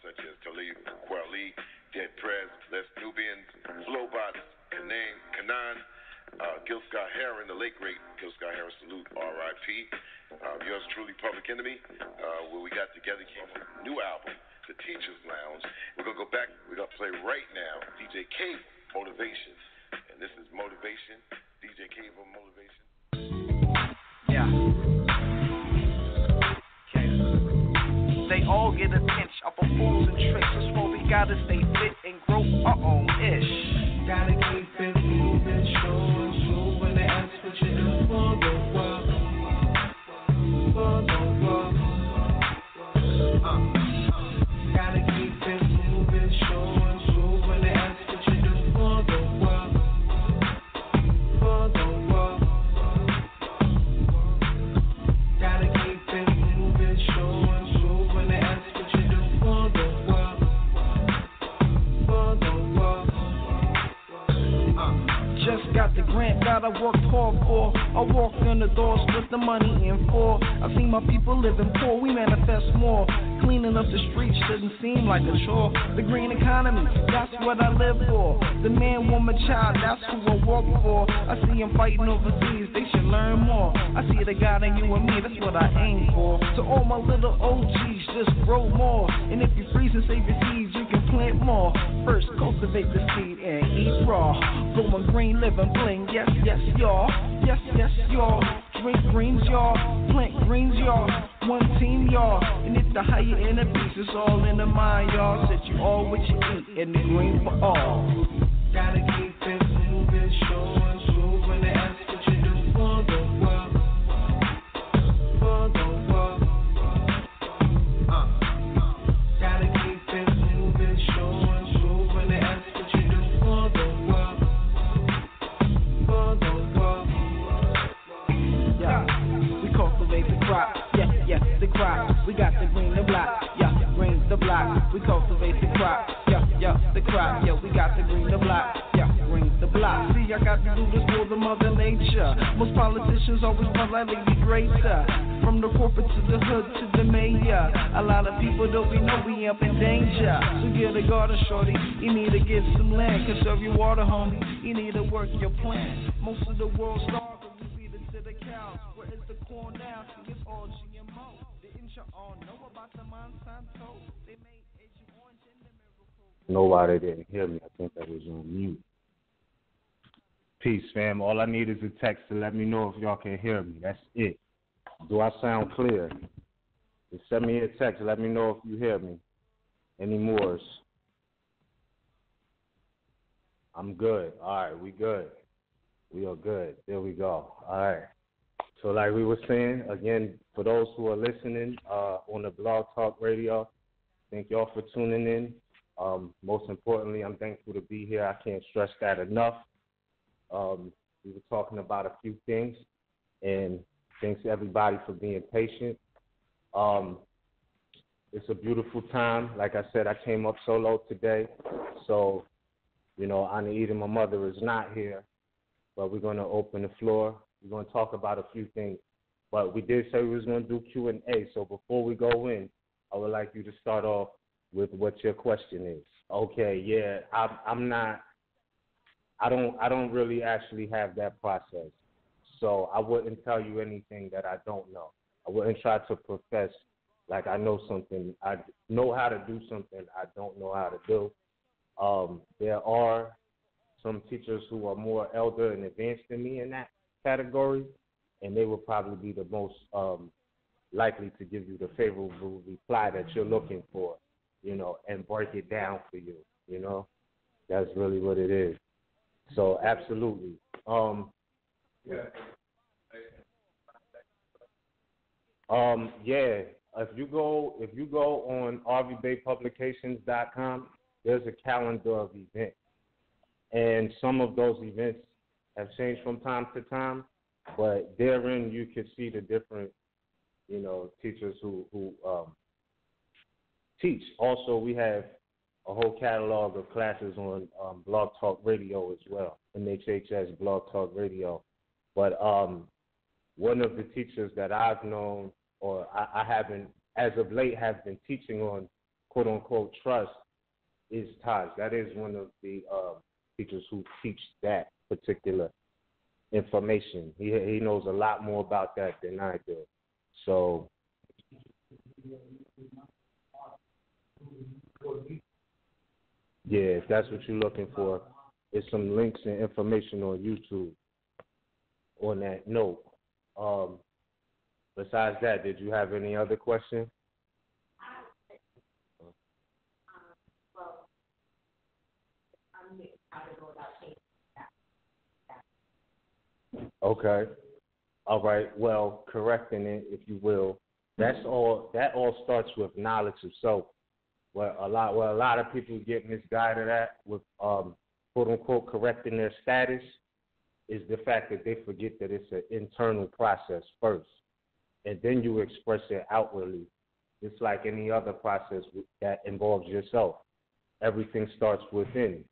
such as Khalid Kweli, Dead Prez, Les Nubians, Flowbots, Kanan, Gil Scott Heron, the late great Gil Scott Heron, salute, R.I.P. Yours truly, Public Enemy, where we got together, came with a new album, The Teacher's Lounge. We're going to go back, we're going to play right now DJ Cable, Motivation. And this is Motivation, DJ Cable, Motivation. Yeah. Okay. They all get a pinch up of fools and tricks. That's why we gotta stay fit and grow our own ish. Gotta keep it moving, showing through when they ask what you do for the world. For the world. Gotta keep it moving, showing through when they ask what you do for the world. For the world. Gotta keep it moving, showing through when they ask what you do for the world. For the world. Just got the grant that I worked hard for. I walked in the doors with the money in for. I seen my people living poor, we manifest more. Cleaning up the streets shouldn't seem like a chore. The green economy, that's what I live for. The man, woman, child, that's who I work for. I see them fighting overseas, they should learn more. I see the God in you and me, that's what I aim for. To all my little OGs, just grow more. And if you freeze and save your seeds, you can plant more. First, cultivate the seed and eat raw. Going green, living bling, yes, yes, y'all. Yes, yes, y'all. Drink greens, y'all. Plant greens, y'all. One team, y'all. And if the higher inner peace is all in the mind, y'all. Said you all what you eat and the green for all. Gotta keep it moving, showing through when they ask what you do for the world. For the world. Gotta keep it moving, showing through when they ask what you do for the world. For the world. Yeah, we cultivate the crop. Yeah, the crop. We got the green, the black. Yeah, green, the black. We cultivate the crop. Yeah, the crop. Yeah, we got the green, the black. Yeah, green, the black. See, I got to do this for the mother nature. Most politicians always want like Lady Greater. From the corporate to the hood to the mayor. A lot of people don't we know we up in danger. So get a garden, shorty. You need to get some land. Conserve your water, homie. You need to work your plan. Most of the world starving. We feed it to the cows. Where is the corn now? It's all GMO. Didn't you all know about the Monsanto? They made Agent Orange in the miracle. Nobody didn't hear me. I think I was on mute. Peace, fam. All I need is a text to let me know if y'all can hear me. That's it. Do I sound clear? Just send me a text. Let me know if you hear me. Any Moors? I'm good. All right, we good. We are good. There we go. All right. So like we were saying, again, for those who are listening on the Blog Talk Radio, thank y'all for tuning in. Most importantly, I'm thankful to be here. I can't stress that enough. We were talking about a few things, and thanks to everybody for being patient. It's a beautiful time. Like I said, I came up solo today, so, you know, Anna Eden, my mother, is not here, but we're going to open the floor. We're going to talk about a few things, but we did say we was going to do Q&A, so before we go in, I would like you to start off with what your question is. Okay, yeah, I don't really actually have that process. So I wouldn't tell you anything that I don't know. I wouldn't try to profess like I know something. I know how to do something I don't know how to do. There are some teachers who are more elder and advanced than me in that category, and they will probably be the most likely to give you the favorable reply that you're looking for, you know, and break it down for you, you know. That's really what it is. So absolutely. If you go on RVBeypublications.com, there's a calendar of events, and some of those events have changed from time to time, but therein you can see the different, you know, teachers who teach. Also, we have a whole catalog of classes on Blog Talk Radio as well, MHHS Blog Talk Radio. But one of the teachers that I've known, or I haven't, as of late, have been teaching on quote-unquote trust is Taj. That is one of the teachers who teach that particular information. He knows a lot more about that than I do. So, yeah, if that's what you're looking for, there's some links and information on YouTube on that note. Besides that, did you have any other questions? Okay. All right. Well, correcting it, if you will, that all starts with knowledge of self. Where a lot of people get misguided at with quote unquote correcting their status is the fact that they forget that it's an internal process first, and then you express it outwardly. It's like any other process that involves yourself. Everything starts within.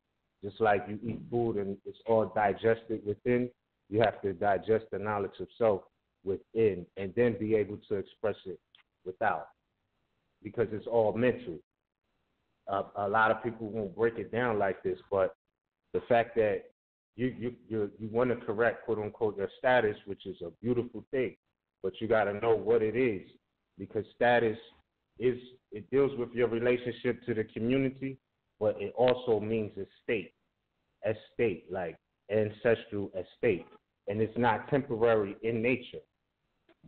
Just like you eat food and it's all digested within, you have to digest the knowledge of self within and then be able to express it without, because it's all mental. A lot of people won't break it down like this, but the fact that you want to correct, quote unquote, your status, which is a beautiful thing, but you got to know what it is, because status it deals with your relationship to the community, but it also means estate, like ancestral estate, and it's not temporary in nature,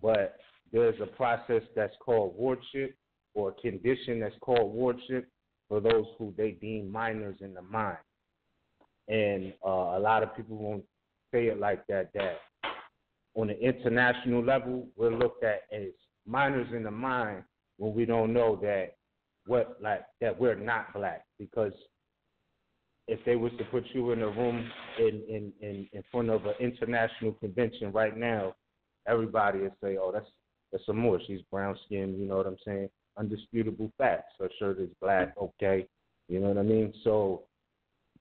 but there's a process that's called wardship, or a condition that's called wardship, for those who they deem minors in the mind. And a lot of people won't say it like that, that on an international level, we're looked at as minors in the mind when we don't know that we're not black. Because if they was to put you in a room in front of an international convention right now, everybody would say, oh, that's a Moor. She's brown skinned, you know what I'm saying? Undisputable facts. Her shirt is black, okay. You know what I mean? So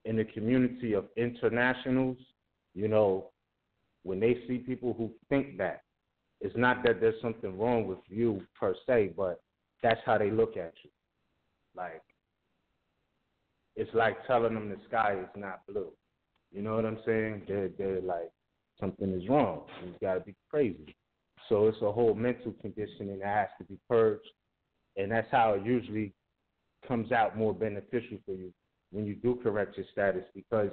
in the community of internationals, you know, when they see people who think that, it's not that there's something wrong with you per se, but that's how they look at you. Like, it's like telling them the sky is not blue. You know what I'm saying? They're like, something is wrong. You got to be crazy. So it's a whole mental condition, and it has to be purged. And that's how it usually comes out more beneficial for you when you do correct your status, because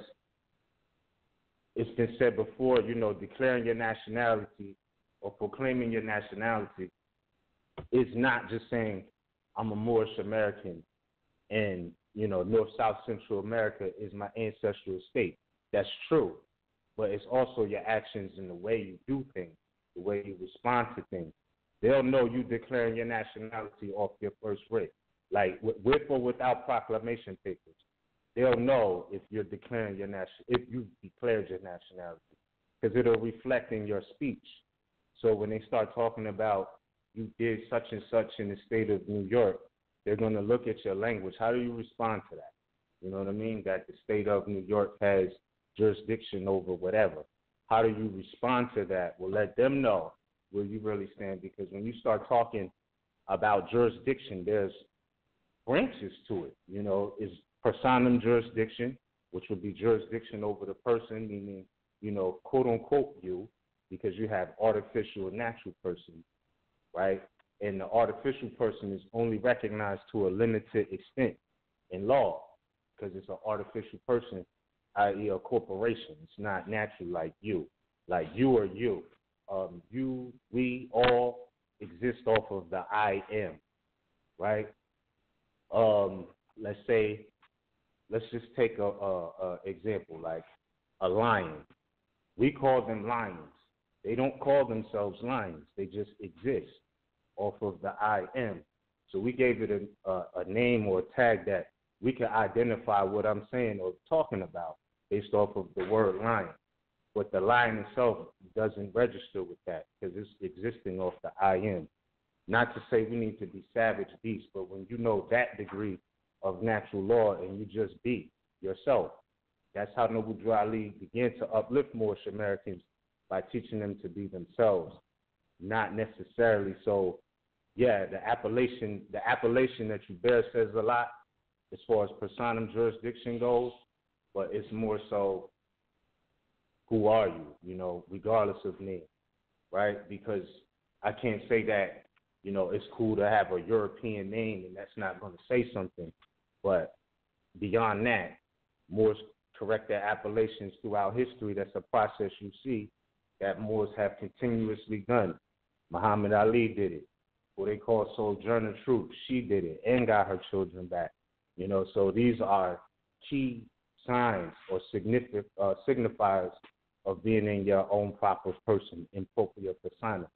it's been said before, you know, declaring your nationality or proclaiming your nationality is not just saying I'm a Moorish American and, you know, North, South, Central America is my ancestral state. That's true. But it's also your actions and the way you do things, the way you respond to things. They'll know you declaring your nationality off your first writ, like with or without proclamation papers. They'll know if you're declaring if you declared your nationality, because it'll reflect in your speech. So when they start talking about you did such and such in the state of New York, they're going to look at your language. How do you respond to that? You know what I mean? That the state of New York has jurisdiction over whatever. How do you respond to that? Well, let them know where you really stand, because when you start talking about jurisdiction, there's branches to it. You know, is personam jurisdiction, which would be jurisdiction over the person, meaning, you know, quote unquote you, because you have artificial and natural person, right? And the artificial person is only recognized to a limited extent in law, because it's an artificial person, i.e. a corporation. It's not natural like you or you. You, we all exist off of the I am, right? Let's just take a example, like a lion. We call them lions. They don't call themselves lions. They just exist off of the I am. So we gave it a name or a tag that we can identify what I'm saying or talking about based off of the word lion. But the lion itself doesn't register with that, because it's existing off the I am. Not to say we need to be savage beasts, but when you know that degree of natural law and you just be yourself, that's how Noble Drew Ali began to uplift Moorish Americans, by teaching them to be themselves, not necessarily so yeah, the appellation that you bear says a lot as far as personam jurisdiction goes, but it's more so who are you, regardless of name, right? Because I can't say that, it's cool to have a European name and that's not going to say something. But beyond that, Moors correct their appellations throughout history. That's a process you see that Moors have continuously done. Muhammad Ali did it. What they call Sojourner Truth, she did it and got her children back. So these are key signs or signifiers of being in your own proper person, in propria persona.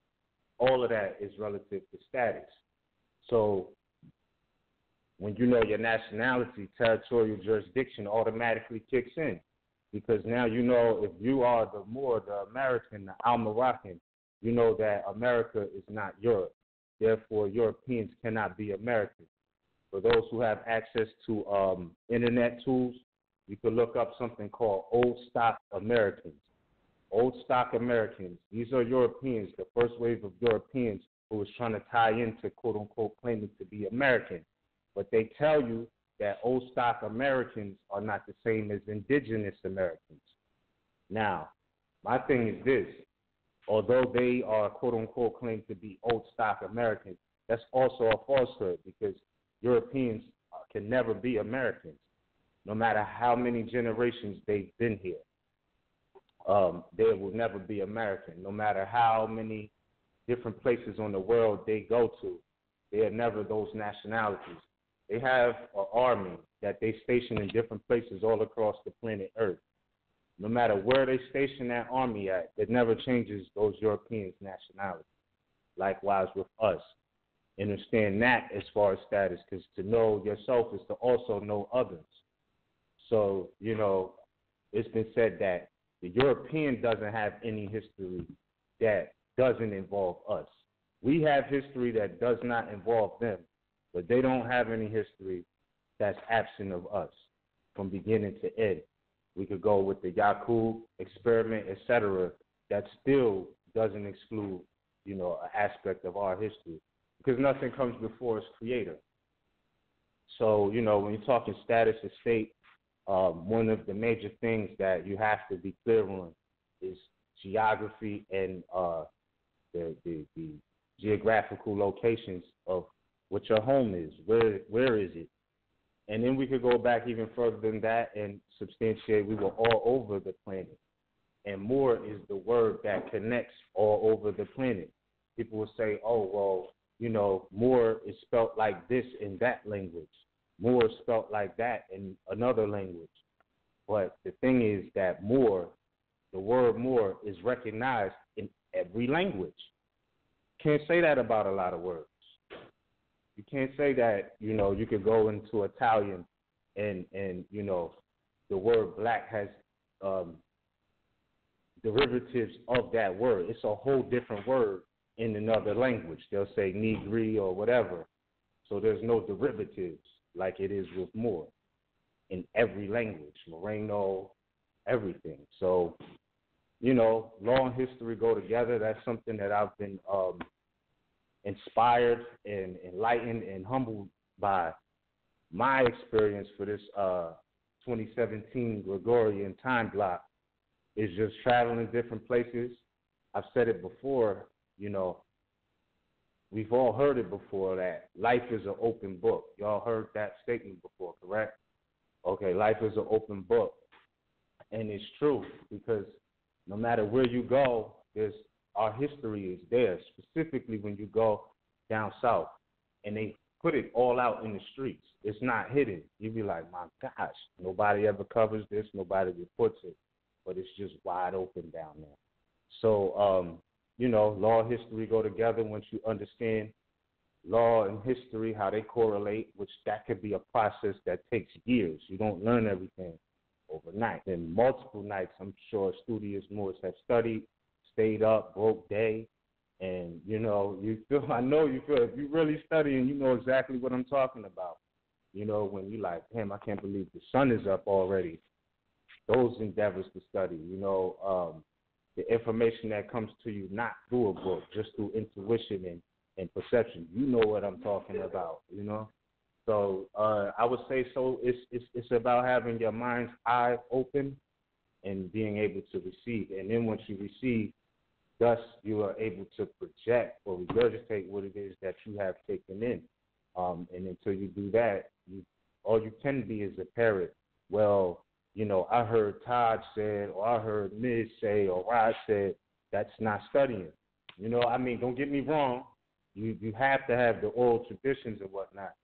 All of that is relative to status. So when you know your nationality, territorial jurisdiction automatically kicks in, because now if you are the Moor, the American, the Al-Moroccan, you know that America is not Europe. Therefore, Europeans cannot be Americans. For those who have access to internet tools, you can look up something called Old Stock Americans. Old Stock Americans, these are Europeans, the first wave of Europeans who was trying to tie into, quote-unquote, claiming to be American. But they tell you that Old Stock Americans are not the same as indigenous Americans. Now, my thing is this. Although they are, quote-unquote, claimed to be Old Stock Americans, that's also a falsehood, because Europeans can never be Americans, no matter how many generations they've been here. They will never be American, no matter how many different places on the world they go to. They are never those nationalities. They have an army that they station in different places all across the planet Earth. No matter where they station that army at, it never changes those Europeans' nationality. Likewise with us. Understand that as far as status, because to know yourself is to also know others. So, it's been said that the European doesn't have any history that doesn't involve us. We have history that does not involve them, but they don't have any history that's absent of us from beginning to end. We could go with the Yakub experiment, etc. That still doesn't exclude, an aspect of our history, because nothing comes before its creator. So, when you're talking status of state, one of the major things that you have to be clear on is geography and the geographical locations of what your home is. Where is it? And then we could go back even further than that and substantiate we were all over the planet. And Moor is the word that connects all over the planet. People will say, Moor is spelt like this in that language. Moor is spelt like that in another language. But the thing is that Moor, the word Moor, is recognized in every language. Can't say that about a lot of words. You can't say that, you could go into Italian and the word black has derivatives of that word. It's a whole different word in another language. They'll say negri or whatever. So there's no derivatives like it is with Moor in every language, Moreno, everything. So, law and history go together. That's something that I've been inspired and enlightened and humbled by my experience for this 2017 Gregorian time block, is just traveling different places. I've said it before, we've all heard it before, that life is an open book. Y'all heard that statement before, correct? Okay, life is an open book. And it's true, because no matter where you go, our history is there, specifically when you go down south. And they put it all out in the streets. It's not hidden. You be like, my gosh, nobody ever covers this, nobody reports it. But it's just wide open down there. So, law and history go together once you understand law and history, how they correlate, which that could be a process that takes years. You don't learn everything overnight. And multiple nights, I'm sure studious Moors have studied, stayed up, broke day, and, I know you feel, if you really study and you know exactly what I'm talking about, when you like, damn, I can't believe the sun is up already. Those endeavors to study, the information that comes to you not through a book, just through intuition and perception. You know what I'm talking about, you know? So I would say it's about having your mind's eye open and being able to receive. And then once you receive, thus you are able to project or regurgitate what it is that you have taken in. And until you do that, all you can be is a parrot. Well, you know, I heard Todd said, or I heard Miz say, or Rod said. That's not studying. You know, I mean, don't get me wrong. You have to have the oral traditions and whatnot.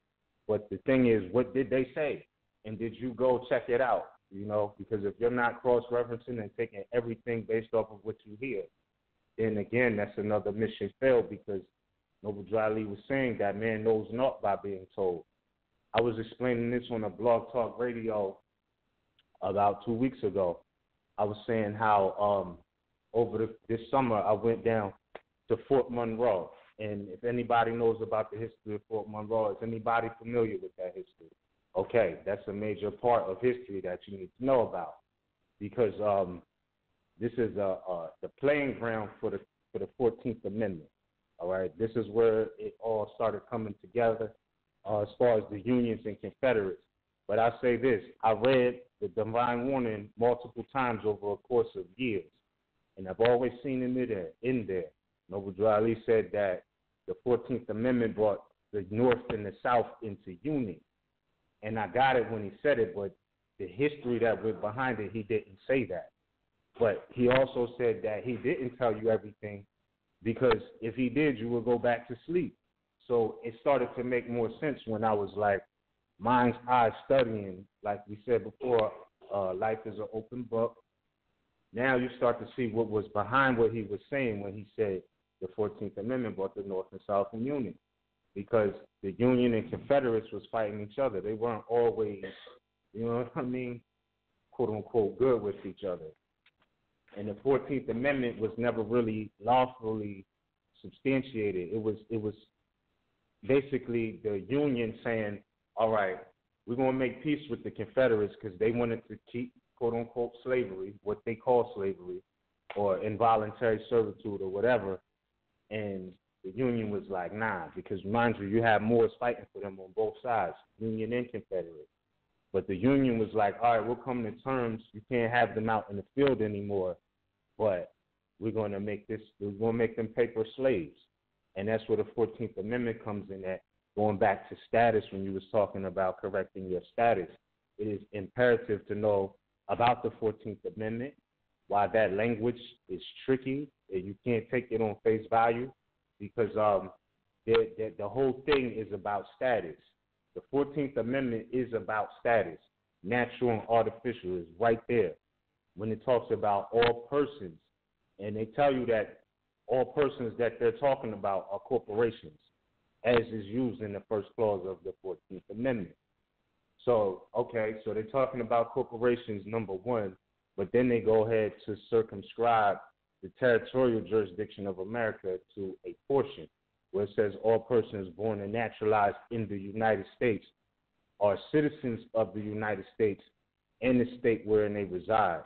But the thing is, what did they say? And did you go check it out? You know, because if you're not cross-referencing and taking everything based off of what you hear, then again, that's another mission failed, because Noble Dry Lee was saying that man knows not by being told. I was explaining this on a Blog Talk Radio about 2 weeks ago. I was saying how over this summer I went down to Fort Monroe. And if anybody knows about the history of Fort Monroe, is anybody familiar with that history? Okay, that's a major part of history that you need to know about, because this is the playing ground for the 14th Amendment. All right, this is where it all started coming together as far as the Unions and Confederates. But I say this: I read the Divine Warning multiple times over a course of years, and I've always seen in there. Noble Dry Lee said that the 14th Amendment brought the North and the South into union. And I got it when he said it, but the history that went behind it, he didn't say that. But he also said that he didn't tell you everything, because if he did, you would go back to sleep. So it started to make more sense when I was like, mind's eye studying, like we said before, life is an open book. Now you start to see what was behind what he was saying when he said the 14th Amendment brought the North and South in union, because the Union and Confederates was fighting each other. They weren't always, you know what I mean, quote unquote, good with each other. And the 14th Amendment was never really lawfully substantiated. It was basically the Union saying, all right, we're going to make peace with the Confederates because they wanted to keep, quote unquote, slavery, what they call slavery, or involuntary servitude or whatever. And the Union was like, nah, because mind you, you have Moors fighting for them on both sides, Union and Confederate. But the Union was like, all right, we'll come to terms. You can't have them out in the field anymore, but we're going to make them paper slaves. And that's where the 14th Amendment comes in at, going back to status when you was talking about correcting your status. It is imperative to know about the 14th Amendment, why that language is tricky, and you can't take it on face value, because the whole thing is about status. The 14th Amendment is about status. Natural and artificial is right there when it talks about all persons. And they tell you that all persons that they're talking about are corporations, as is used in the first clause of the 14th Amendment. So, okay, so they're talking about corporations, number one, but then they go ahead to circumscribe the territorial jurisdiction of America to a portion where it says all persons born and naturalized in the United States are citizens of the United States and the state wherein they reside.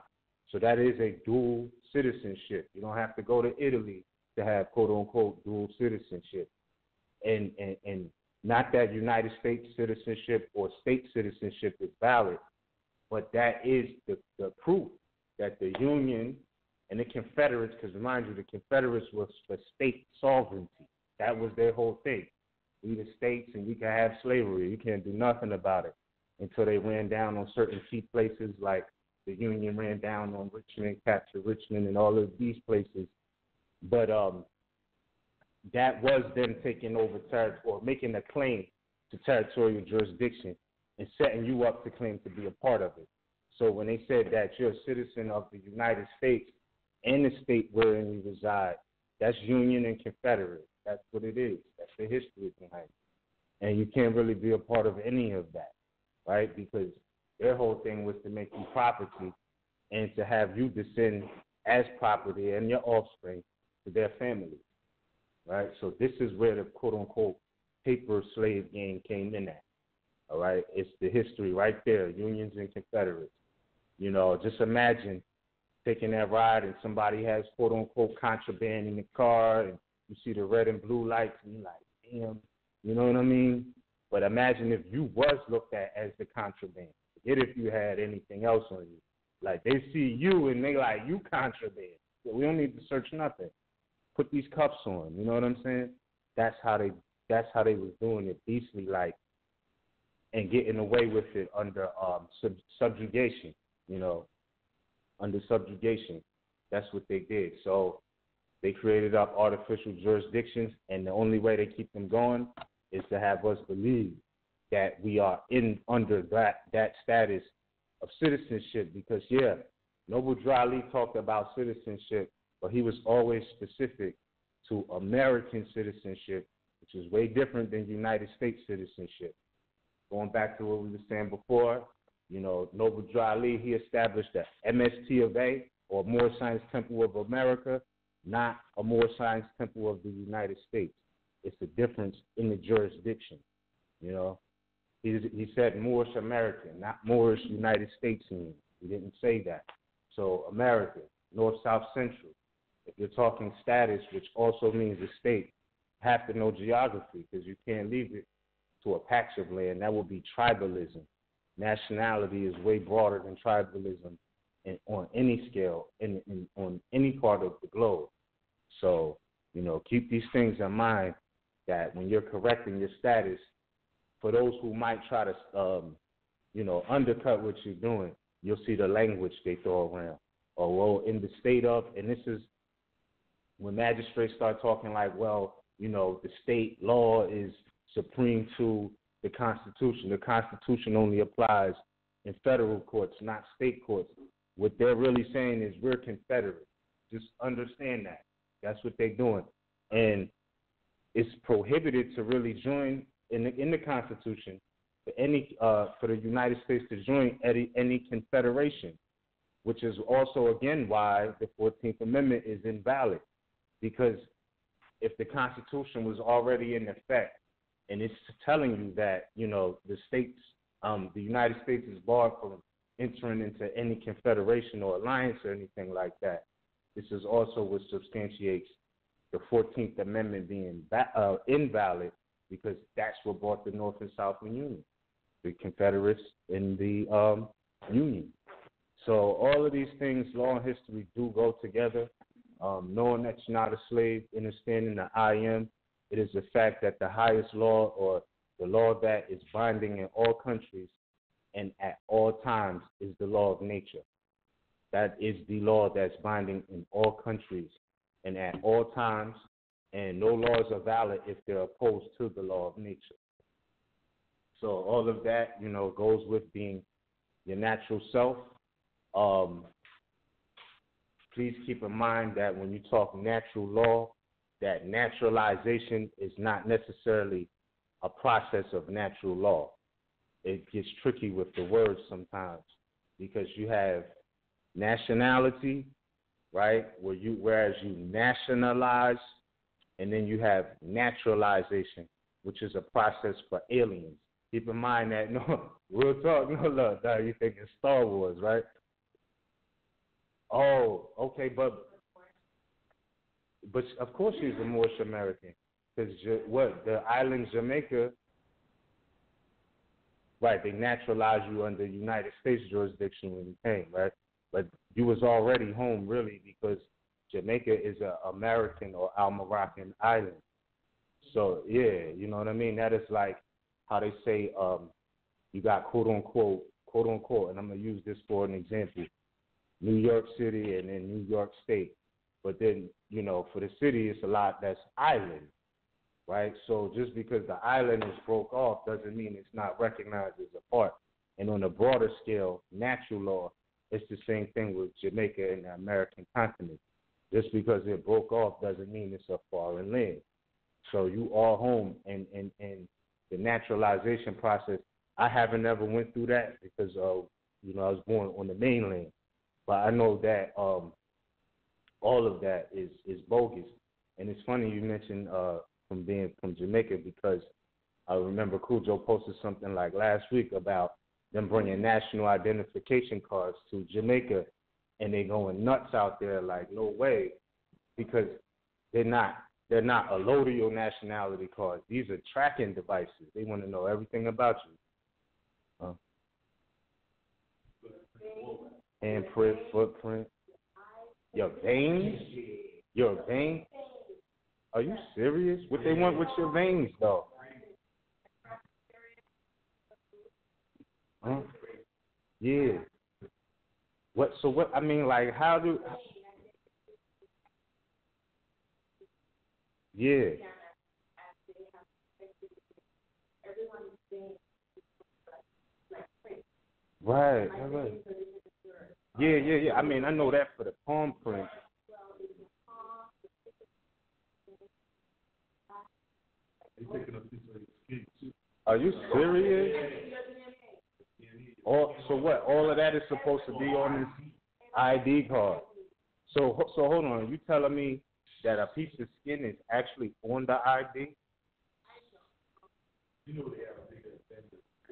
So that is a dual citizenship. You don't have to go to Italy to have, quote unquote, dual citizenship. And not that United States citizenship or state citizenship is valid, but that is the proof that the Union and the Confederates, because remind you, the Confederates was for state sovereignty. That was their whole thing. We the states and we can have slavery. You can't do nothing about it, until they ran down on certain key places, like the Union ran down on Richmond, captured Richmond, and all of these places. But that was them taking over or making a claim to territorial jurisdiction and setting you up to claim to be a part of it. So when they said that you're a citizen of the United States and the state wherein you reside, that's Union and Confederate. That's what it is. That's the history behind it. And you can't really be a part of any of that, right? Because their whole thing was to make you property and to have you descend as property and your offspring to their families, right? So this is where the quote-unquote paper slave game came in at, all right? It's the history right there, Unions and Confederates. You know, just imagine taking that ride and somebody has quote-unquote contraband in the car and You see the red and blue lights, and you're like, damn, you know what I mean? But imagine if you was looked at as the contraband. Forget if you had anything else on you. Like, they see you, and they like, you contraband. So we don't need to search nothing. Put these cuffs on, you know what I'm saying? That's how they was doing it beastly, like, and getting away with it under subjugation, you know, under subjugation. That's what they did. So they created up artificial jurisdictions, and the only way they keep them going is to have us believe that we are under that status of citizenship. Because, yeah, Noble Drew Ali talked about citizenship, but he was always specific to American citizenship, which is way different than United States citizenship. Going back to what we were saying before, you know, Noble Drew Ali, he established the MST of A, or Moorish Science Temple of America, not a Moorish Science Temple of the United States. It's the difference in the jurisdiction, you know. He said Moorish American, not Moorish United States. He didn't say that. So America, North, South, Central. If you're talking status, which also means a state, you have to know geography, because you can't leave it to a patch of land. That would be tribalism. Nationality is way broader than tribalism on any scale, on any part of the globe. So, you know, keep these things in mind, that when you're correcting your status, for those who might try to, you know, undercut what you're doing, you'll see the language they throw around. Or, well, in the state of, and this is when magistrates start talking like, well, you know, the state law is supreme to the Constitution. The Constitution only applies in federal courts, not state courts. What they're really saying is we're Confederate. Just understand that. That's what they're doing. And it's prohibited to really join in the Constitution for the United States to join any confederation, which is also, again, why the 14th Amendment is invalid. Because if the Constitution was already in effect, and it's telling you that, you know, the United States is barred from entering into any confederation or alliance or anything like that. This is also what substantiates the 14th Amendment being invalid, because that's what brought the North and South in union, the Confederates in the Union. So all of these things, law and history, do go together. Knowing that you're not a slave, understanding the I am, it is the fact that the highest law, or the law that is binding in all countries and at all times, is the law of nature. That is the law that's binding in all countries and at all times, and no laws are valid if they're opposed to the law of nature. So all of that, you know, goes with being your natural self. Please keep in mind that when you talk natural law, that naturalization is not necessarily a process of natural law. It gets tricky with the words sometimes, because you have nationality, right, whereas you nationalize, and then you have naturalization, which is a process for aliens. Keep in mind that, no, real talk, no love, no, you think it's Star Wars, right? Oh, okay, but of course she's a Moorish American, because the island Jamaica, right? They naturalized you under United States jurisdiction when you came, right? But you was already home, really, because Jamaica is an American or Al-Moroccan island. So yeah, you know what I mean. That is like how they say you got quote unquote, and I'm gonna use this for an example. New York City and then New York State. But then, you know, for the city, it's a lot that's island, right? So just because the island is broke off doesn't mean it's not recognized as a part. And on a broader scale, natural law, it's the same thing with Jamaica and the American continent. Just because it broke off doesn't mean it's a foreign land. So you are home, and the naturalization process, I haven't ever went through that because, you know, I was born on the mainland. But I know that all of that is bogus. And it's funny you mentioned from being from Jamaica, because I remember Cujo posted something like last week about them bringing national identification cards to Jamaica, and they going nuts out there like, no way, because they're not they're not a load of your nationality card. These are tracking devices. They want to know everything about you. Handprint, footprint. Your veins? Your veins? Are you serious? What they want with your veins, though? Huh? Yeah. What? So what? I mean, like, how do? Yeah. Right. Yeah. I mean, I know that for the palm print. Are you serious? So what? All of that is supposed to be on this ID card. So hold on. You telling me that a piece of skin is actually on the ID?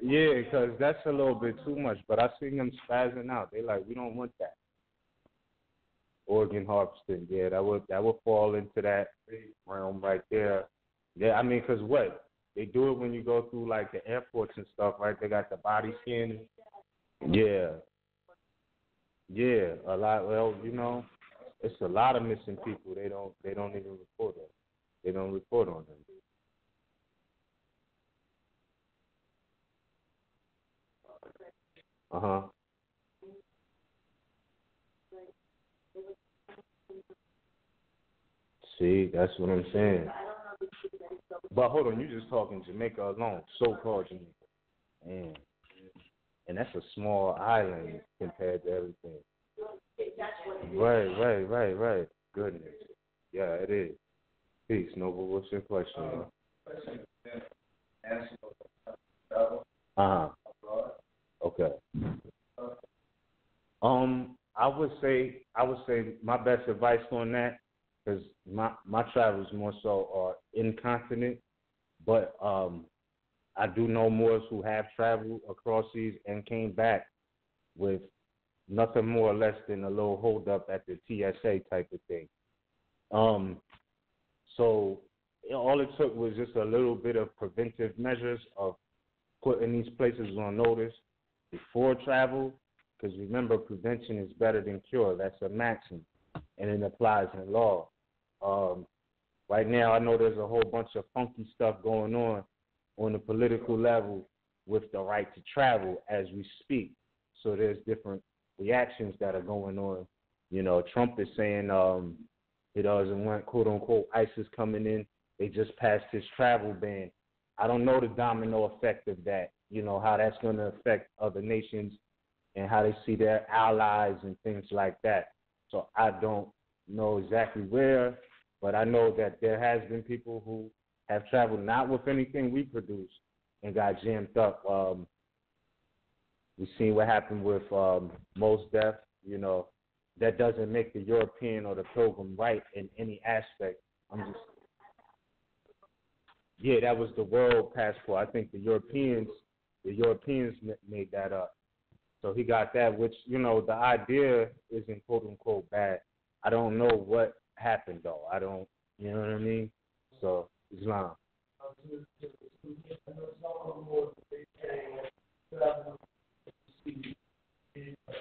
Yeah, because that's a little bit too much. But I seen them spazzing out. They like, we don't want that. Organ harvesting, yeah, that would fall into that realm right there. Yeah, I mean, because what? They do it when you go through, like, the airports and stuff, right? They got the body scan. Yeah. Yeah, a lot. Well, you know, it's a lot of missing people. They don't even report on. They don't report on them. Uh-huh. See, that's what I'm saying. But hold on, you just talking Jamaica alone, so-called Jamaica. Man. And that's a small island compared to everything. Right. Goodness. Yeah, it is. Peace, Noble. What's your question? Uh-huh. Okay. I would say my best advice on that, because my travels more so are incontinent, but I do know Moors who have traveled across seas and came back with nothing more or less than a little hold up at the TSA type of thing. So all it took was just a little bit of preventive measures of putting these places on notice before travel, because remember, prevention is better than cure. That's a maxim, and it applies in law. Right now, I know there's a whole bunch of funky stuff going on the political level with the right to travel as we speak. So there's different reactions that are going on. You know, Trump is saying he doesn't want, quote-unquote, ISIS coming in. They just passed his travel ban. I don't know the domino effect of that, you know, how that's going to affect other nations and how they see their allies and things like that. So I don't know exactly where, but I know that there has been people who have traveled not with anything we produce and got jammed up. We've seen what happened with Mos Def. You know, that doesn't make the European or the Pilgrim right in any aspect. That was the world passport. I think the Europeans made that up. So he got that, which, you know, the idea isn't quote-unquote bad. I don't know what happened, though. I don't, you know what I mean? So, Islam.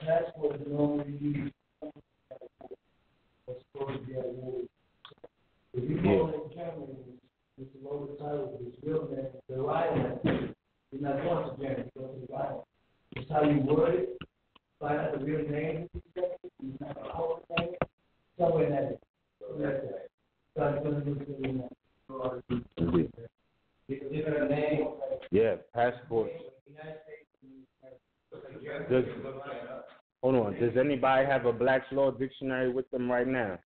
Passport is normally used supposed to be at war. If you go in Germany, it's the lower title, it's real name, the lion. You're not going to Germany, you go to the lion. It's how you word it. Find out the real name. You have a whole name. Somewhere in that. So I'm going to look at the different name. Yeah, passport. Hold on. Does anybody have a Black's Law dictionary with them right now?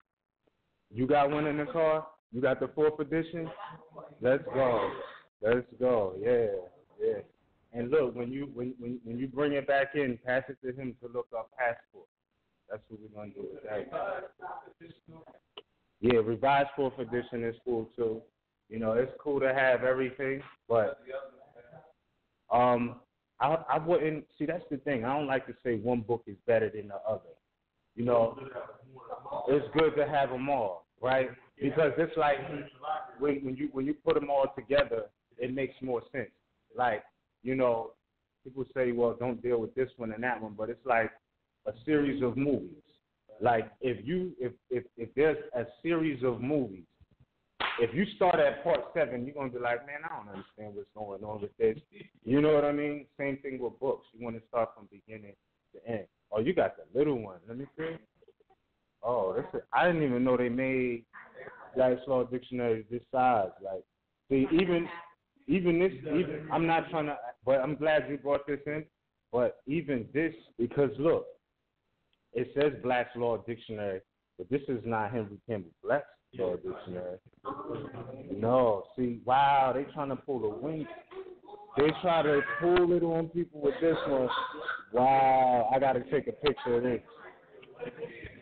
You got one in the car? You got the 4th edition? Let's go. Yeah. And look, when you bring it back in, pass it to him to look up passport. That's what we're gonna do with that. Yeah, revised 4th edition is cool too. You know, it's cool to have everything, but I wouldn't see. That's the thing. I don't like to say one book is better than the other. You know, it's good to have them all, right? Because it's like when you put them all together, it makes more sense. Like, you know, people say, well, don't deal with this one and that one, but it's like a series of movies. Like if there's a series of movies, if you start at part 7, you're gonna be like, man, I don't understand what's going on with this. You know what I mean? Same thing with books. You want to start from beginning to end. Oh, you got the little one. Let me see. Oh, I didn't even know they made Black's Law Dictionary this size. Like, see, even this, I'm not trying to, but I'm glad you brought this in. But even this, because look, it says Black's Law Dictionary, but this is not Henry Campbell Black's Law Dictionary. No, see, wow, they trying to pull a wink. They try to pull it on people with this one. Wow, I got to take a picture of this.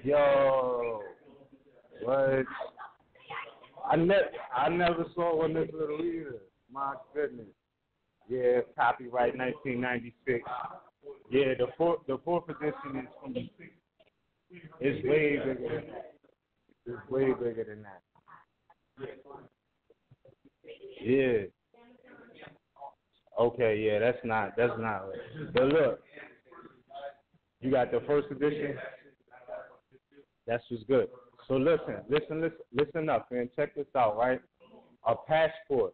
Yo, what? I never saw one this little either. My goodness. Yeah, copyright 1996. Yeah, the fourth edition is way bigger than that. It's way bigger than that. Yeah. Okay, yeah, that's not right. But look, you got the first edition. That's what's good. So listen up, man. Check this out, right? A passport.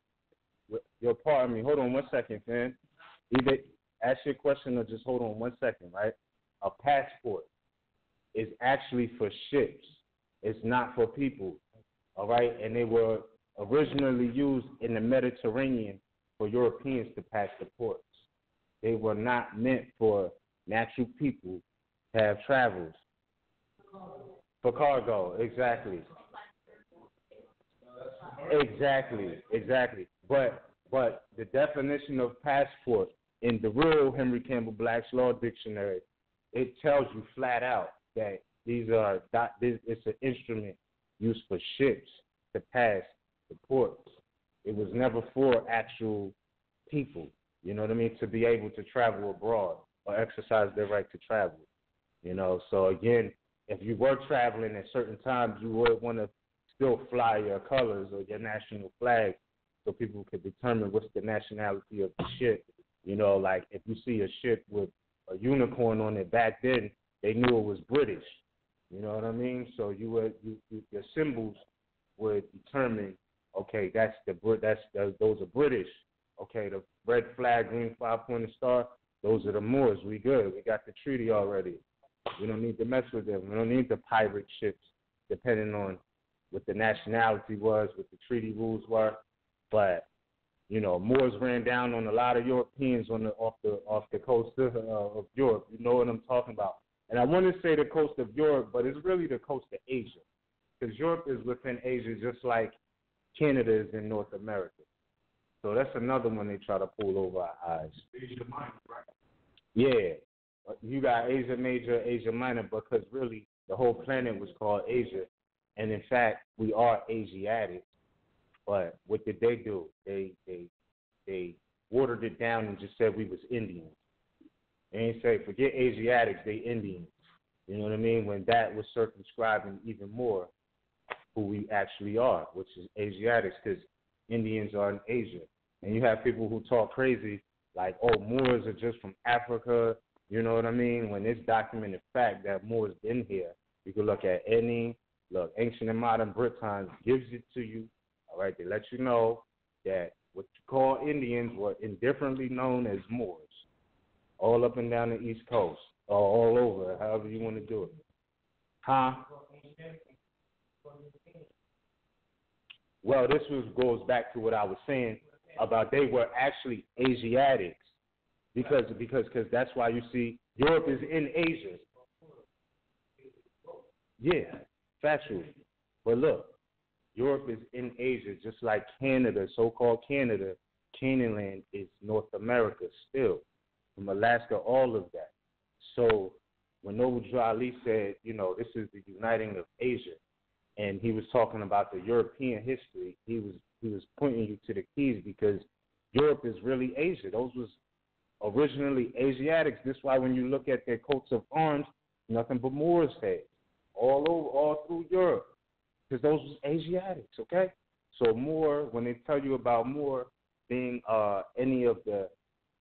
Pardon me. Hold on 1 second, man. Either ask your question or just hold on 1 second, right? A passport is actually for ships. It's not for people, all right? And they were originally used in the Mediterranean for Europeans to pass the ports. They were not meant for natural people to have travels. For cargo, exactly. But the definition of passport in the real Henry Campbell Black's Law Dictionary, it tells you flat out that it's an instrument used for ships to pass the ports. It was never for actual people, you know what I mean, to be able to travel abroad or exercise their right to travel, you know. So again, if you were traveling at certain times, you would want to still fly your colors or your national flag so people could determine what's the nationality of the ship. You know, like if you see a ship with a unicorn on it back then, they knew it was British. You know what I mean? So your symbols would determine, okay, those are British. Okay, the red flag, green 5-pointed star, those are the Moors. We good. We got the treaty already. We don't need to mess with them. We don't need the pirate ships, depending on what the nationality was, what the treaty rules were. But, you know, Moors ran down on a lot of Europeans off the coast of Europe. You know what I'm talking about. And I want to say the coast of Europe, but it's really the coast of Asia. Because Europe is within Asia just like Canada is in North America. So that's another one they try to pull over our eyes. Asia Minor, right? Yeah. You got Asia Major, Asia Minor, because really the whole planet was called Asia. And in fact, we are Asiatic. But what did they do? They watered it down and just said we was Indians. They ain't say, forget Asiatics, they Indians. You know what I mean? When that was circumscribing even more who we actually are, which is Asiatics, because Indians are in Asia. And you have people who talk crazy, like, oh, Moors are just from Africa. You know what I mean? When it's documented fact that Moors been here, you can look at Ancient and Modern Britons gives it to you. All right, they let you know that what you call Indians were indifferently known as Moors, all up and down the East Coast, or all over, however you want to do it. Huh? Well, this goes back to what I was saying about they were actually Asiatics, because that's why you see Europe is in Asia. Yeah, factually. But look, Europe is in Asia, just like Canada, so-called Canada. Canaan land is North America still, from Alaska, all of that. So when Noble Drew Ali said, you know, this is the uniting of Asia, and he was talking about the European history, he was pointing you to the keys, because Europe is really Asia. Those was originally Asiatics. This is why when you look at their coats of arms, nothing but Moors' heads all through Europe. because those was Asiatics, okay? So Moor, when they tell you about Moor being any of the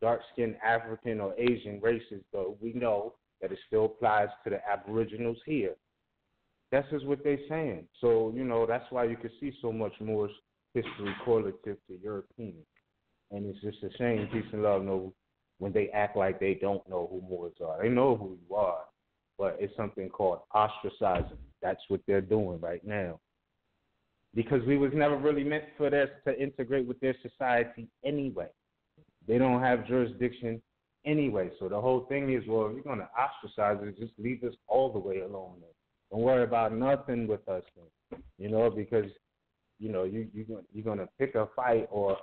dark-skinned African or Asian races, though, we know that it still applies to the aboriginals here. That's just what they're saying. So, that's why you can see so much Moorish history correlative to European. And it's just a shame, peace and love, when they act like they don't know who Moors are. They know who you are, but it's something called ostracizing. That's what they're doing right now. Because we was never really meant for this to integrate with their society anyway. They don't have jurisdiction anyway. So the whole thing is, well, if you're going to ostracize us, just leave us all the way alone. Then. Don't worry about nothing with us, then. Because, you're going to pick a fight or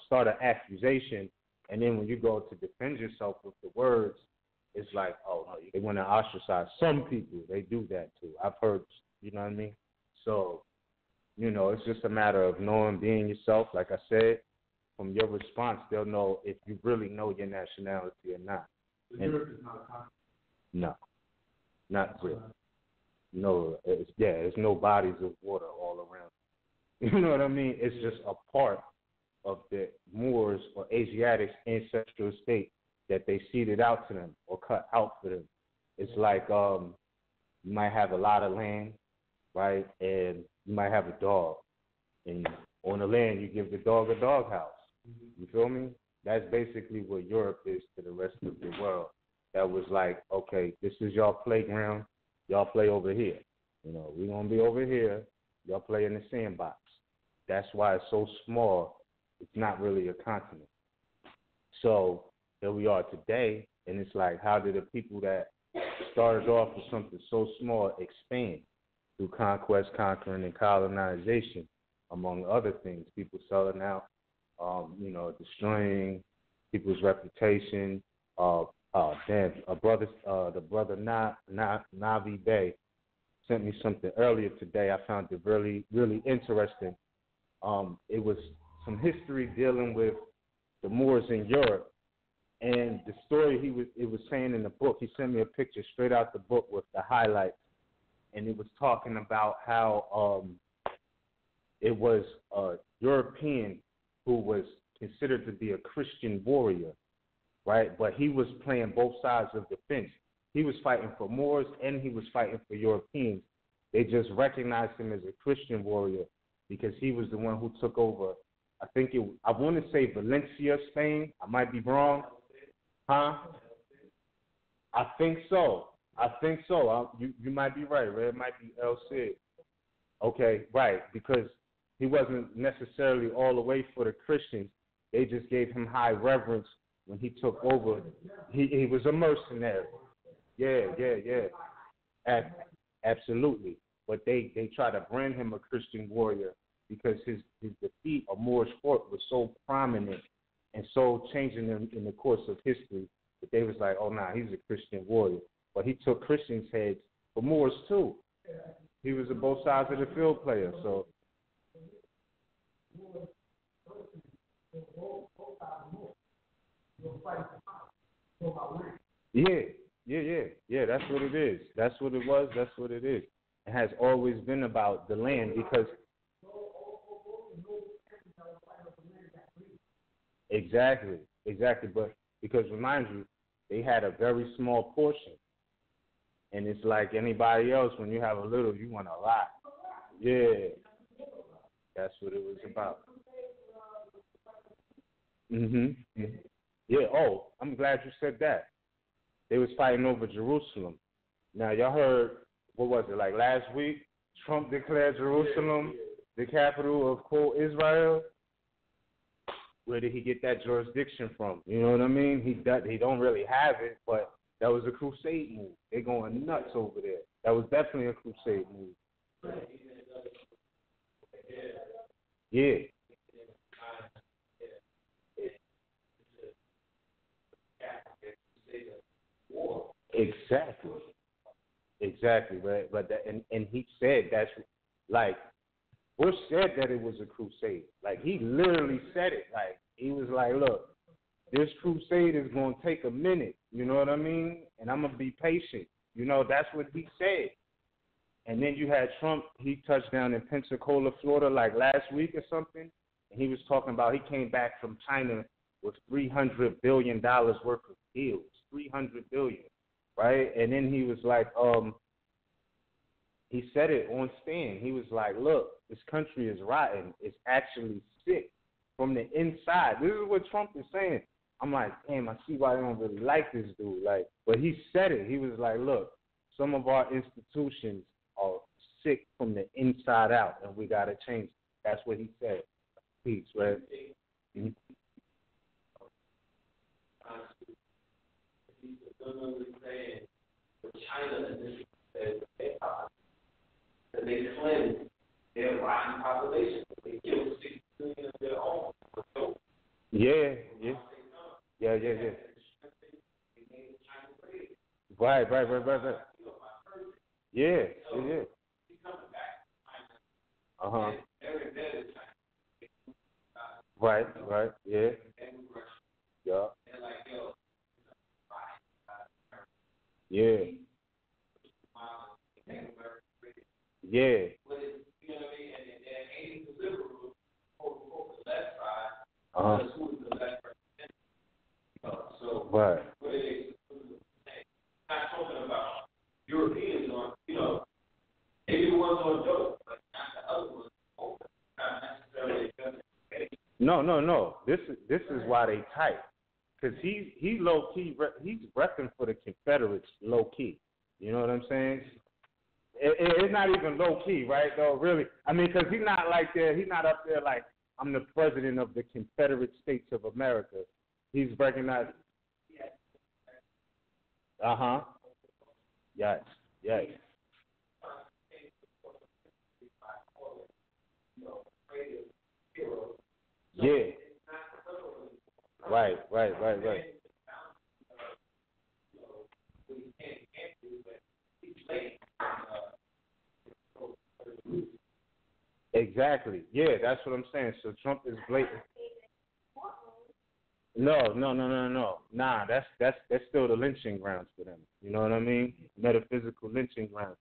start an accusation, and then when you go to defend yourself with the words, it's like, oh, no, they want to ostracize. Some people, they do that too. I've heard, you know what I mean? So, it's just a matter of knowing, being yourself. Like I said, from your response, they'll know if you really know your nationality or not. Europe is not a continent. No, not really. No, it's no bodies of water all around. You know what I mean? It's just a part of the Moors or Asiatics' ancestral state that they seeded out to them or cut out for them. It's like you might have a lot of land, right, and you might have a dog. And on the land, you give the dog a doghouse. You feel me? That's basically what Europe is to the rest of the world. That was like, okay, this is y'all playground. Y'all play over here. We're going to be over here. Y'all play in the sandbox. That's why it's so small. It's not really a continent. So here we are today, and it's like, how did the people that started off with something so small expand through conquest, conquering, and colonization, among other things? People selling out, destroying people's reputation. The brother RVBey sent me something earlier today. I found it really, really interesting. It was some history dealing with the Moors in Europe, and the story it was saying in the book. He sent me a picture straight out the book with the highlights, and it was talking about how it was a European who was considered to be a Christian warrior, right? But he was playing both sides of the fence. He was fighting for Moors and he was fighting for Europeans. They just recognized him as a Christian warrior because he was the one who took over, I want to say Valencia, Spain. I might be wrong. Huh? I think so. You might be right. It might be El Cid. Okay, right, because he wasn't necessarily all the way for the Christians. They just gave him high reverence when he took over. He was a mercenary. Yeah. Absolutely. But they try to brand him a Christian warrior because his defeat of Moorish fort was so prominent and so changing in the course of history that they was like, oh, nah, he's a Christian warrior. But he took Christians' heads for Moors, too. He was a both sides of the field player, so. Yeah, that's what it is. That's what it was. That's what it is. It has always been about the land because exactly. But because remind you, they had a very small portion, and it's like anybody else. When you have a little, you want a lot. Yeah, that's what it was about. Yeah. Oh, I'm glad you said that. They was fighting over Jerusalem. Now, y'all heard, what was it, like last week? Trump declared Jerusalem the capital of, quote, Israel. Where did he get that jurisdiction from? You know what I mean? He don't really have it, but that was a crusade move. They're going nuts over there. That was definitely a crusade move. Yeah. Exactly. But and he said that's like Bush said that it was a crusade. Like he literally said it. Like he was like, look, this crusade is gonna take a minute. You know what I mean? And I'm gonna be patient. You know, that's what he said. And then you had Trump, he touched down in Pensacola, Florida, like last week or something, and he was talking about he came back from China with $300 billion worth of deals, $300 billion, right? And then he was like, he said it on stand. He was like, look, this country is rotten. It's actually sick from the inside. This is what Trump is saying. I'm like, damn, I see why they don't really like this dude. Like, but he said it. He was like, look, some of our institutions are sick from the inside out, and we got to change it. That's what he said. Peace, right? Mm-hmm. China and they claim their rotten population. They killed 6 million of their own. Yeah. Right. Yeah. Uh-huh. Right, yeah. Yeah. Yeah. Yeah. Uh-huh. Right. Not talking about Europeans on, maybe the ones on dope, but not the other ones. Not necessarily. No. This is why they tight. Because he low key, he's repping for the Confederates low key. You know what I'm saying? It's not even low key, right? Though, really. I mean, because he's not like there. He's not up there like I'm the president of the Confederate States of America. He's recognized. Yes. Yeah. Right. Exactly. Yeah, that's what I'm saying. So Trump is blatant. No. Nah, that's still the lynching grounds for them. You know what I mean? Metaphysical lynching grounds.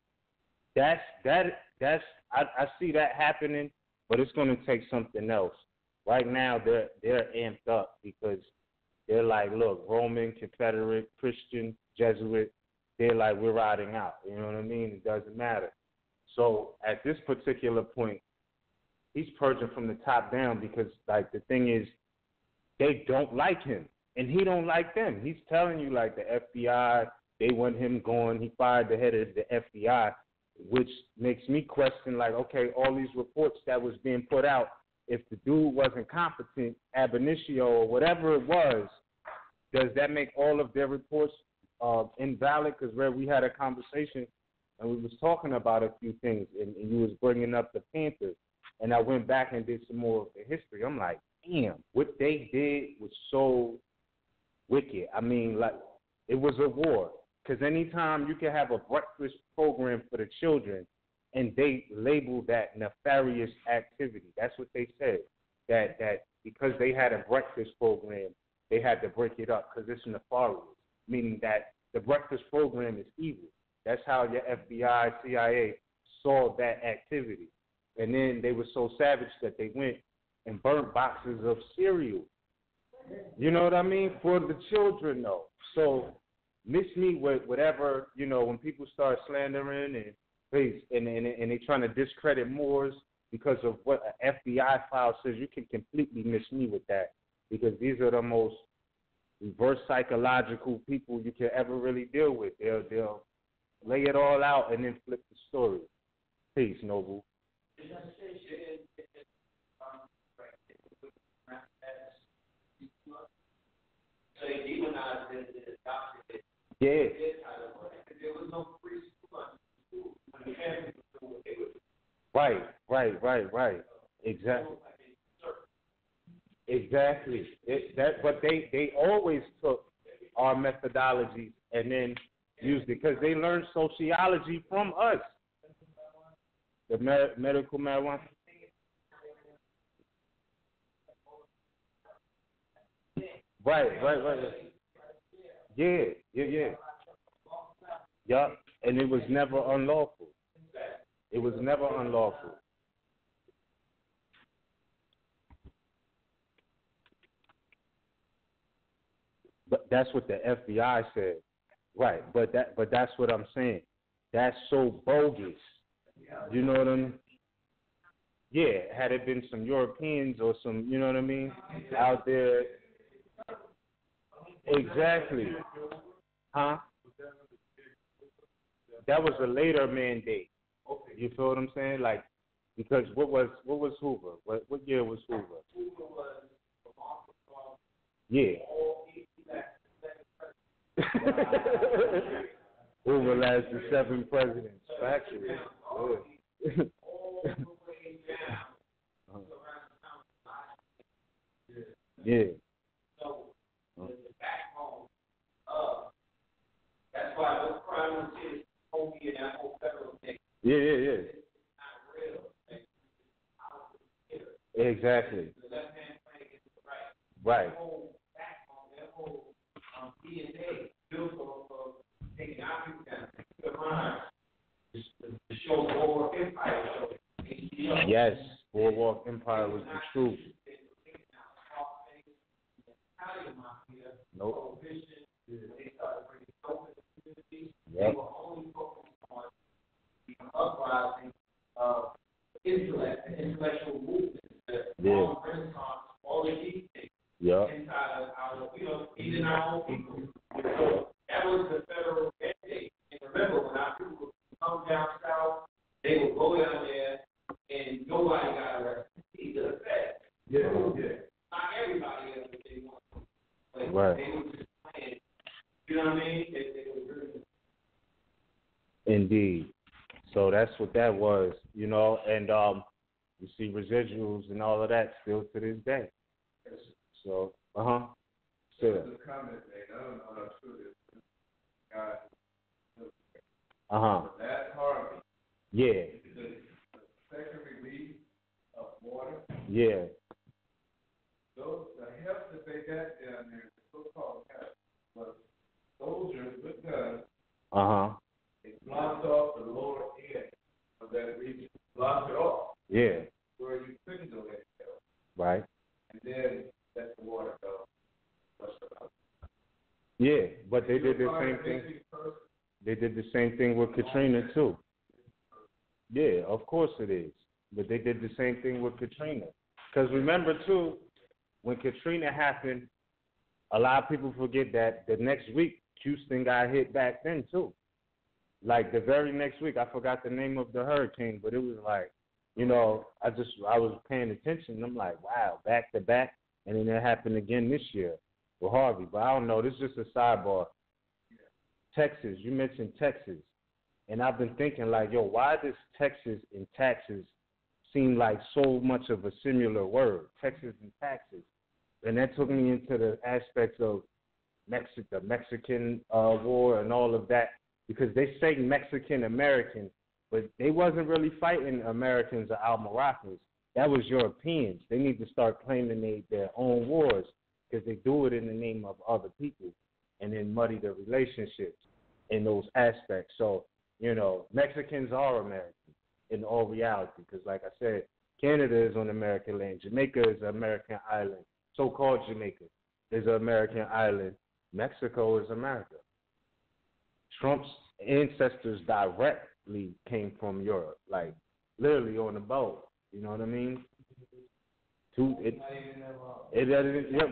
I see that happening, but it's going to take something else. Right now, they're amped up because they're like, look, Roman, Confederate, Christian, Jesuit, they're like, we're riding out. You know what I mean? It doesn't matter. So at this particular point, he's purging from the top down because, like, the thing is, they don't like him, and he don't like them. He's telling you, like, the FBI, they want him gone. He fired the head of the FBI, which makes me question, like, okay, all these reports that was being put out, if the dude wasn't competent, ab initio, or whatever it was, does that make all of their reports invalid? Because we had a conversation, and we was talking about a few things, and you was bringing up the Panthers, and I went back and did some more of the history. I'm like, damn, what they did was so wicked. I mean, like, it was a war. Because anytime you can have a breakfast program for the children and they label that nefarious activity, that's what they said, that because they had a breakfast program, they had to break it up because it's nefarious, meaning that the breakfast program is evil. That's how your FBI, CIA saw that activity. And then they were so savage that they went and burnt boxes of cereal. You know what I mean? For the children, though. So miss me with whatever, when people start slandering and they trying to discredit Moors because of what an FBI file says, you can completely miss me with that because these are the most reverse psychological people you can ever really deal with. They'll lay it all out and then flip the story. Peace, Noble. So they demonized the adopted. Yeah. There was no free school. Right. Exactly. But they always took our methodologies and then used it because they learned sociology from us. The medical marijuana. Right. Yeah. Yup. And it was never unlawful. It was never unlawful. But that's what the FBI said. Right, but that's what I'm saying. That's so bogus. You know what I mean? Yeah, had it been some Europeans or some, you know what I mean, out there. Exactly. Huh? That was a later mandate. You feel what I'm saying? Like, because what was Hoover? What year was Hoover? Yeah. Hoover lasted 7 presidents. Factually. Yeah. That's why those crime is only in that whole federal thing. Yeah. Exactly. Right. That whole DNA built off of taking our people down the mind. The show Boardwalk Empire show. Yes, Boardwalk Empire was the truth. Nope. Yep. They were only focused on the uprising of intellect and intellectual movement, the Renaissance, all of these things. Yep. Inside of our, even our own people. So that was the federal mandate. And remember, when our people would come down south, they would go down there and nobody got arrested. Either the Fed. Yeah. Not everybody else that they want. Like, right. They were just playing. You know what I mean? They were really. Indeed. So that's what that was, and you see residuals and all of that still to this day. So, There's a comment made. I don't know how true this is. But that's Harvey. Yeah. The second release of water. Yeah. The help that they got down there, the so-called help, was soldiers with guns. It blocked off the lower end of that region. Blocked it off. Yeah. Where you couldn't go that help. Right. And then let the water go. Yeah, but they did the same thing. They did the same thing with Katrina too. Yeah, of course it is. But they did the same thing with Katrina. Because remember too, when Katrina happened, a lot of people forget that the next week Houston got hit back then too. Like the very next week, I forgot the name of the hurricane, but it was like, I was paying attention. And I'm like, wow, back to back. And then it happened again this year with Harvey. But I don't know. This is just a sidebar. Texas, you mentioned Texas. And I've been thinking like, why does Texas and taxes seem like so much of a similar word? Texas and taxes. And that took me into the aspects of the Mexican war and all of that. Because they say Mexican-American, but they wasn't really fighting Americans or Almoravians. That was Europeans. They need to start claiming their own wars because they do it in the name of other people and then muddy the relationships in those aspects. So, Mexicans are American in all reality because, like I said, Canada is on American land. Jamaica is an American island. So-called Jamaica is an American island. Mexico is America. Trump's ancestors directly came from Europe, like literally on the boat. You know what I mean?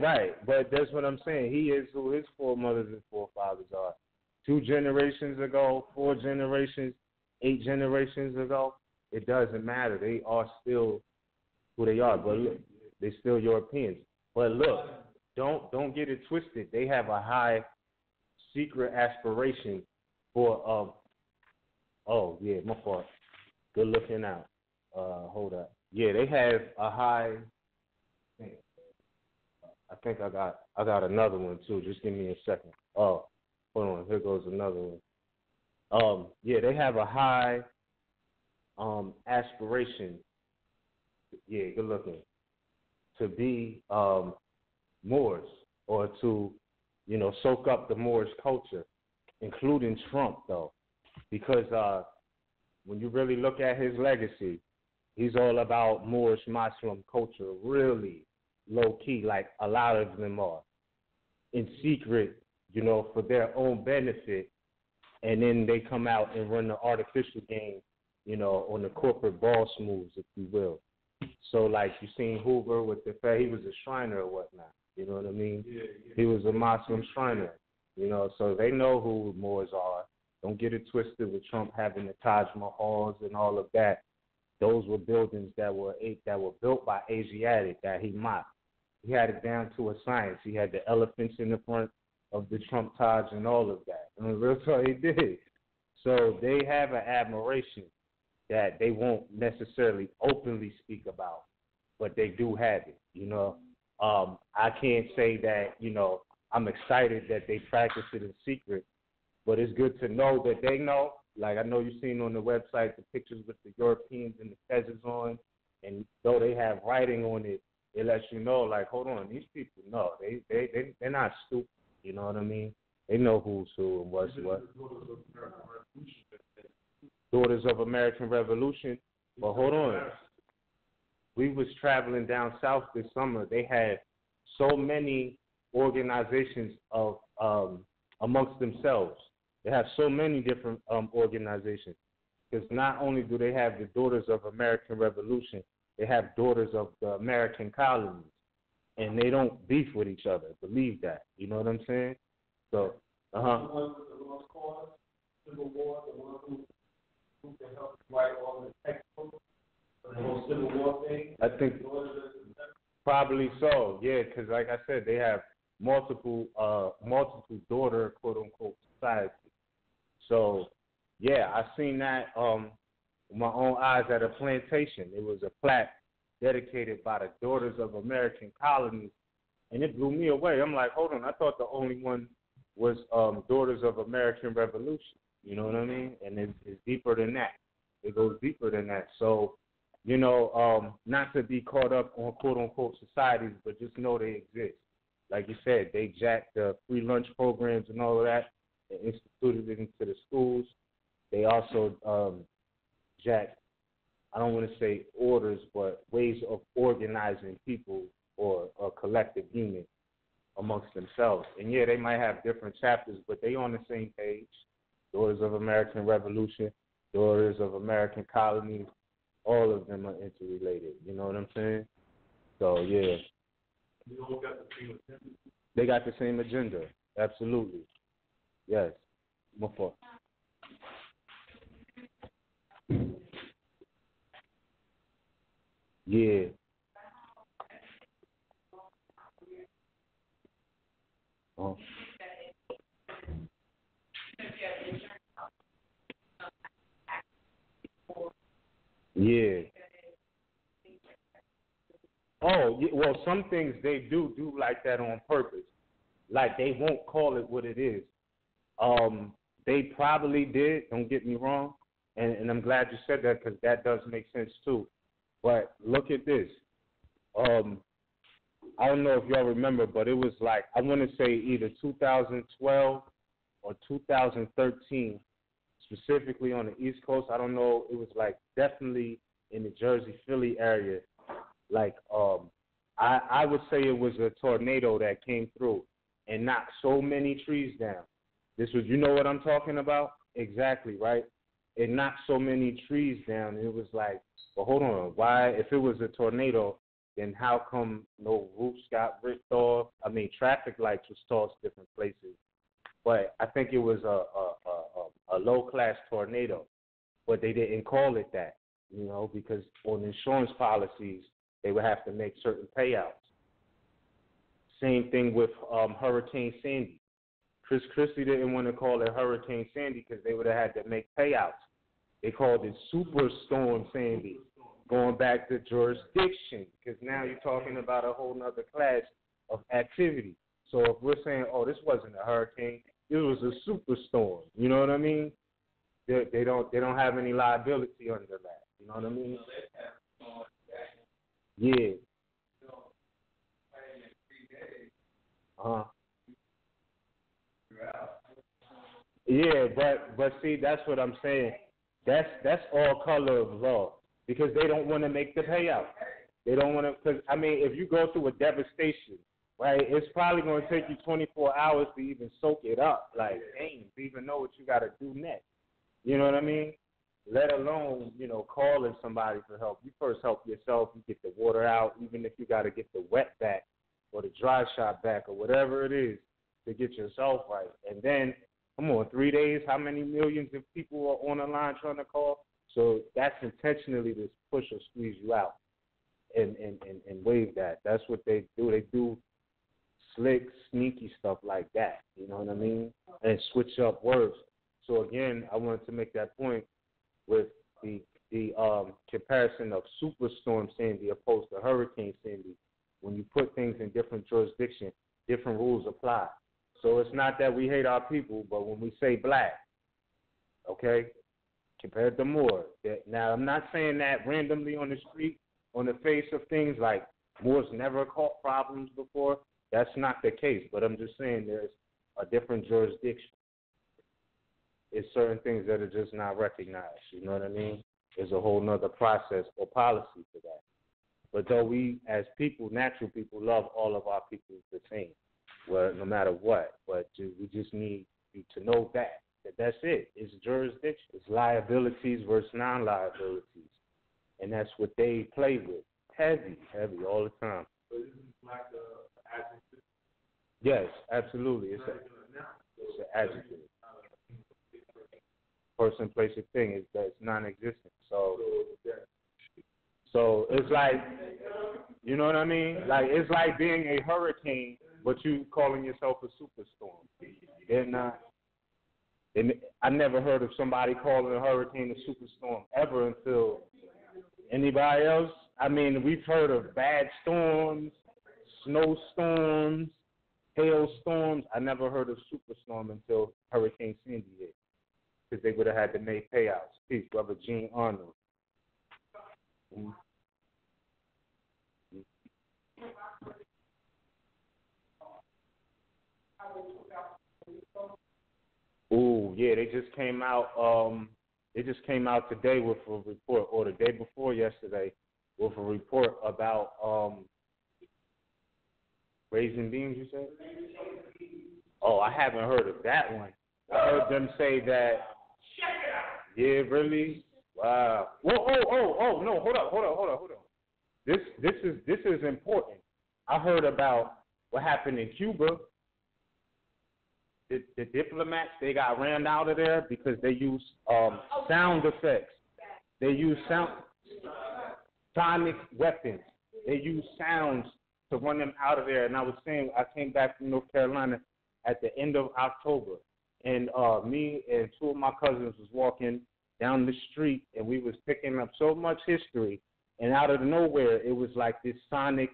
Right, but that's what I'm saying. He is who his foremothers and forefathers are. 2 generations ago, 4 generations, 8 generations ago, it doesn't matter. They are still who they are, but look, they're still Europeans. But look, don't get it twisted. They have a high secret aspiration for oh yeah, my fault. Good looking out. Hold up. Yeah, they have a high. I think I got another one too. Just give me a second. Oh, hold on. Here goes another one. Yeah, they have a high aspiration. Yeah, good looking. To be Moors or to, soak up the Moorish culture, including Trump though, because when you really look at his legacy, he's all about Moorish Muslim culture, really low key, like a lot of them are, in secret, for their own benefit, and then they come out and run the artificial game, on the corporate boss moves, if you will. So, like, you seen Hoover with the fact he was a Shriner or whatnot, you know what I mean? Yeah. He was a Muslim Shriner, so they know who Moors are. Don't get it twisted with Trump having the Taj Mahals and all of that. Those were buildings that were built by Asiatic that he mocked. He had it down to a science. He had the elephants in the front of the Trump Taj and all of that. And real talk, he did. So they have an admiration that they won't necessarily openly speak about, but they do have it, I can't say that, I'm excited that they practice it in secret, but it's good to know that they know. Like, I know you've seen on the website the pictures with the Europeans and the fezzes on, and though they have writing on it, it lets you know, like, hold on, these people know. They're not stupid, you know what I mean? They know who's who and what's what. Daughters of American Revolution. But hold on. We was traveling down south this summer. They had so many organizations of amongst themselves. They have so many different organizations. Because not only do they have the Daughters of American Revolution, they have Daughters of the American Colonies. And they don't beef with each other. Believe that. You know what I'm saying? So, The ones Civil War, the ones who can help write all the textbooks, the whole Civil War thing. I think probably so, yeah, because like I said, they have multiple daughter, quote unquote, societies. So, yeah, I seen that with my own eyes at a plantation. It was a plaque dedicated by the Daughters of American Colonies, and it blew me away. I'm like, hold on, I thought the only one was Daughters of American Revolution. You know what I mean? And it's deeper than that. It goes deeper than that. So, not to be caught up on quote-unquote societies, but just know they exist. Like you said, they jacked the free lunch programs and all of that and instituted it into the schools. They also jacked, I don't want to say orders, but ways of organizing people or a collective unit amongst themselves. And, yeah, they might have different chapters, but they on the same page. Daughters of American Revolution, Daughters of American Colonies, all of them are interrelated. You know what I'm saying? So, yeah. They all got the same agenda. They got the same agenda. Absolutely. Yes. What for? Yeah. Oh. Yeah. Oh, yeah, well, some things they do like that on purpose. Like, they won't call it what it is. They probably did, don't get me wrong, and I'm glad you said that because that does make sense too. But look at this. I don't know if y'all remember, but it was like, I want to say either 2012 or 2013, specifically on the East Coast. I don't know. It was like definitely in the Jersey, Philly area. Like, I would say it was a tornado that came through and knocked so many trees down. This was, you know what I'm talking about? Exactly, right? It knocked so many trees down. It was like, well, hold on. Why, if it was a tornado, then how come no roofs got ripped off? I mean, traffic lights was tossed different places. But I think it was a low-class tornado. But they didn't call it that, because on insurance policies, they would have to make certain payouts. Same thing with Hurricane Sandy. Chris Christie didn't want to call it Hurricane Sandy because they would have had to make payouts. They called it Superstorm Sandy, going back to jurisdiction, because now you're talking about a whole nother class of activity. So if we're saying, oh, this wasn't a hurricane, it was a superstorm, you know what I mean? They don't have any liability under that, you know what I mean? Yeah. Yeah, but see, that's what I'm saying. That's all color of law because they don't want to make the payout. They don't want to, because, I mean, if you go through a devastation, right, it's probably going to take you 24 hours to even soak it up, like, dang, to even know what you got to do next. You know what I mean? Let alone, calling somebody for help. You first help yourself. You get the water out, even if you got to get the wet back or the dry shot back or whatever it is to get yourself right. And then, come on, 3 days, how many millions of people are on the line trying to call? So that's intentionally to push or squeeze you out and waive that. That's what they do. They do slick, sneaky stuff like that. You know what I mean? And switch up words. So, again, I wanted to make that point with the comparison of Superstorm Sandy opposed to Hurricane Sandy. When you put things in different jurisdictions, different rules apply. So it's not that we hate our people, but when we say black, okay, compared to Moor. Now, I'm not saying that randomly on the street, on the face of things, like Moor's never caught problems before. That's not the case, but I'm just saying there's a different jurisdiction. It's certain things that are just not recognized, you know what I mean? There's a whole nother process or policy for that. But though we, as people, natural people, love all of our people the same, well, no matter what. But we just need you to know that that's it. It's jurisdiction. It's liabilities versus non-liabilities. And that's what they play with. Heavy all the time. So this is like an adjective? Yes, absolutely. It's an adjective. Person, place, or thing that's non-existent. So it's like, you know what I mean? Like it's like being a hurricane, but you calling yourself a superstorm. They're not. I never heard of somebody calling a hurricane a superstorm ever until anybody else. I mean, we've heard of bad storms, snowstorms, hailstorms. I never heard of superstorm until Hurricane Sandy hit. Because they would have had to make payouts. Peace, brother Gene Arnold. Ooh, yeah, they just came out. They just came out today with a report, or the day before yesterday, with a report about raising beans. You said? Oh, I haven't heard of that one. I heard them say that. Yeah, really? Wow. Whoa, no, hold up. This is important. I heard about what happened in Cuba. The diplomats, they got ran out of there because they used sound effects. They used sonic weapons. They used sounds to run them out of there. And I was saying, I came back from North Carolina at the end of October. And me and two of my cousins was walking down the street, and we was picking up so much history. And out of nowhere, it was like this sonic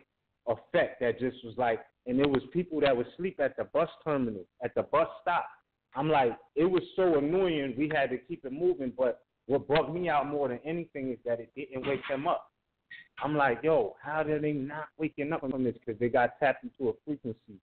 effect that just was like, and it was people that would sleep at the bus terminal, at the bus stop. I'm like, it was so annoying, we had to keep it moving. But what bugged me out more than anything is that it didn't wake them up. I'm like, yo, how are they not waking up from this? Because they got tapped into a frequency.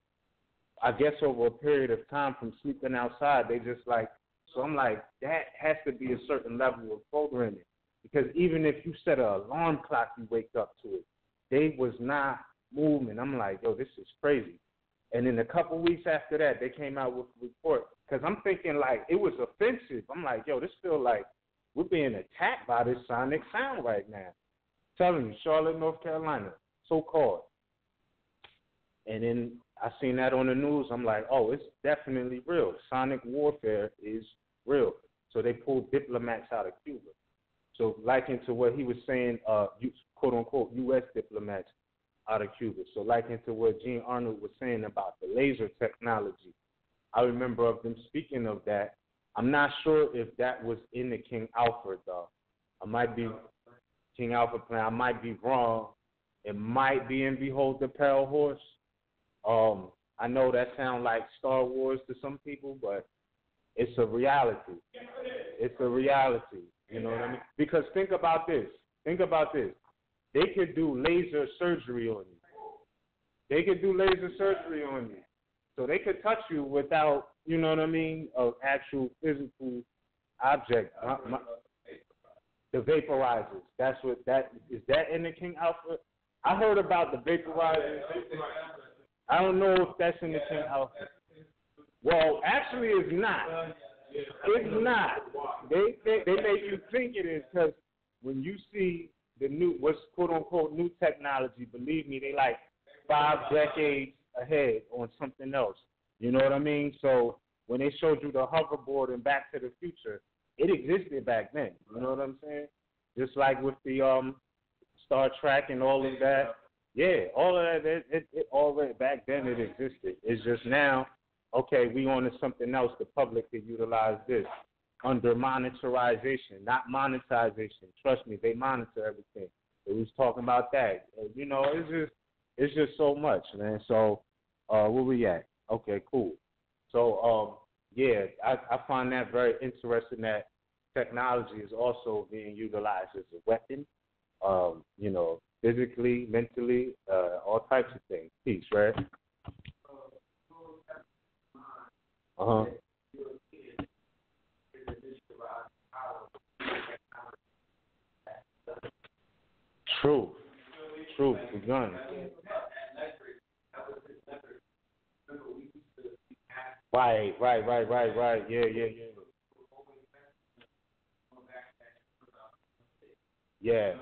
I guess over a period of time from sleeping outside, they just like, so I'm like, that has to be a certain level of programming. Because even if you set an alarm clock, you wake up to it. They was not moving. I'm like, yo, this is crazy. And then a couple weeks after that, they came out with a report. Because I'm thinking, like, it was offensive. I'm like, yo, this feel like we're being attacked by this sonic sound right now. Telling you, Charlotte, North Carolina, so-called. And then I seen that on the news. I'm like, oh, it's definitely real. Sonic warfare is real. So they pulled diplomats out of Cuba. So likened to what he was saying, quote-unquote, U.S. diplomats out of Cuba. So likened to what Gene Arnold was saying about the laser technology. I remember of them speaking of that. I'm not sure if that was in the King Alfred, though. I might be King Alfred plan. I might be wrong. It might be in Behold the Pale Horse. I know that sounds like Star Wars to some people, but it's a reality. It's a reality. You know what I mean? Because think about this. They could do laser surgery on you. So they could touch you without, you know what I mean, an actual physical object. The vaporizers. That's what that is. That in the King Alpha? I heard about the vaporizers. I don't know if that's in the King Alpha. Well, actually, it's not. It's not. They make you think it is, because when you see the new, what's quote unquote new technology, believe me, they like 5 decades ahead on something else. You know what I mean? So when they showed you the hoverboard and Back to the Future, it existed back then. You know what I'm saying? Just like with the Star Trek and all of that. Yeah, all of that. It already back then it existed. It's just now, okay, we on to something else. The public could utilize this under monetarization, not monetization. Trust me, they monitor everything. They was talking about that. You know, it's just so much, man. So, where we at? Okay, cool. So, yeah, I find that very interesting that technology is also being utilized as a weapon. You know, physically, mentally, all types of things. Peace, right? True. The gun. Right. Yeah. Yeah.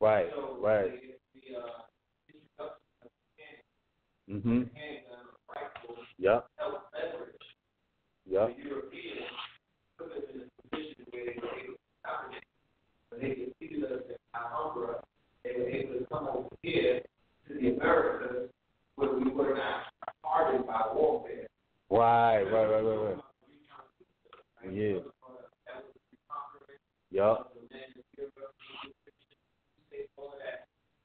Right. Mhm. Yep. They could see us in Alhambra, they were able to come over here to the Americas where we were not hardened by warfare. Right. Yeah. Yup.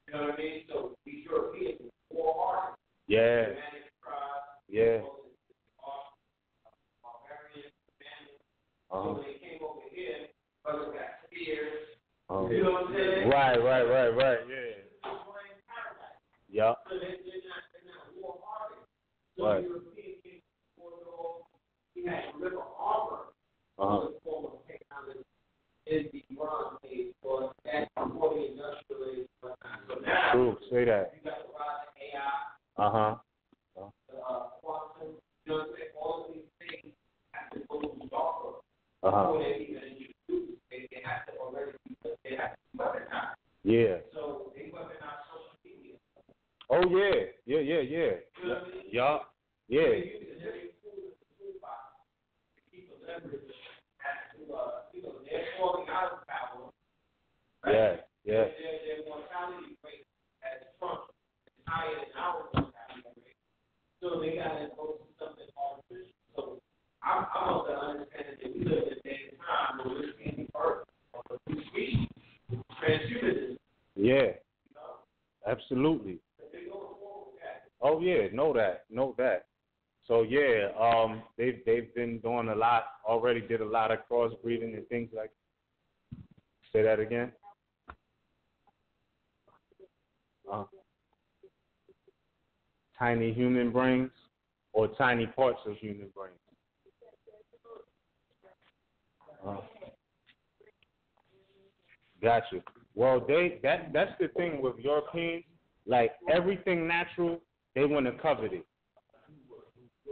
You know what I mean? So these Europeans were more hardened. Yeah. So when they came over here, brothers got spears. You know what I'm saying? Right, yeah. Yup. So they're not war hardened. So Right. Europeans came to he had to rip armor. Uh-huh. Form of technology in the bronze age, or that's before the industrial age. So now, True, say that. you got the rise of AI. Uh-huh. Quantum, you know what I'm saying? All of these things have to go through software. Uh-huh. Before they even introduce, they have to already they have to weaponize. Yeah. So they weaponize social media. Oh yeah. You know what I mean? Yup. Yeah. They use every tool in the toolbox to keep the leverage they're falling out of power. Right? Yeah. Their mortality rate has shrunk. It's higher than our mortality rate. So they got to go to something artificial. So I'm also understanding that we live in a day and time where this can be perfect. We speak transhumanism. Yeah. You know? Absolutely. They're going forward with that. Oh yeah, know that. So yeah, they've been doing a lot already. Did a lot of crossbreeding and things like. Say that again. Tiny human brains or tiny parts of human brains. Got you. Well, that's the thing with Europeans. Like everything natural, they want to covet it.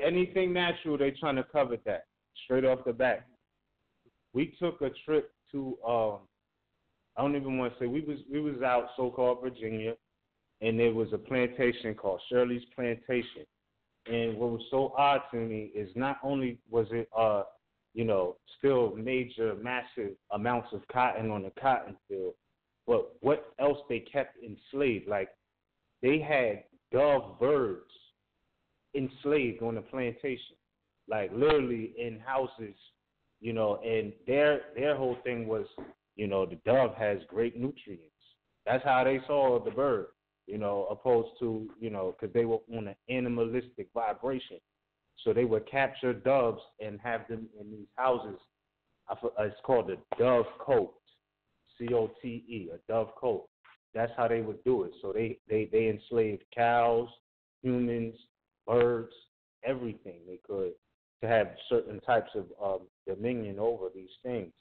Anything natural, they trying to covet that straight off the bat. We took a trip to I don't even want to say we was out so-called Virginia, and there was a plantation called Shirley's Plantation. And what was so odd to me is not only was it still major, massive amounts of cotton on the cotton field, but what else they kept enslaved. Like they had dove birds enslaved on the plantation, like literally in houses, and their whole thing was, the dove has great nutrients. That's how they saw the bird, opposed to, because they were on an animalistic vibration. So they would capture doves and have them in these houses. It's called a dove cote, C-O-T-E, a dove cote. That's how they would do it. So they enslaved cows, humans, birds, everything they could to have certain types of dominion over these things.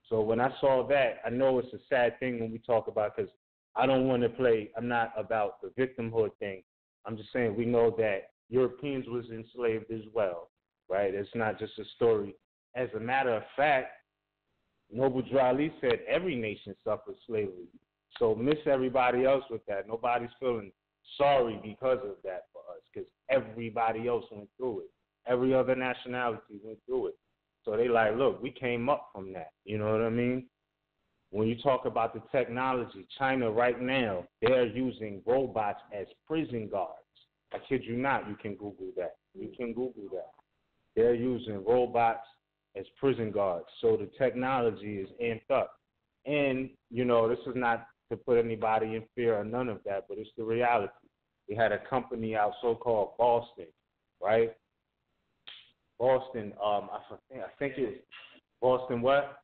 So when I saw that, I know it's a sad thing when we talk about, because I don't want to play, I'm not about the victimhood thing. I'm just saying we know that Europeans was enslaved as well, right? It's not just a story. As a matter of fact, Noble Drew Ali said every nation suffered slavery. So miss everybody else with that. Nobody's feeling sorry because of that for us, because everybody else went through it. Every other nationality went through it. So they like, look, we came up from that. You know what I mean? When you talk about the technology, China right now, they're using robots as prison guards. I kid you not, you can Google that. You can Google that. They're using robots as prison guards. So the technology is amped up. And, you know, this is not to put anybody in fear or none of that, but it's the reality. We had a company out so-called Boston, right? Boston, I think it's Boston what?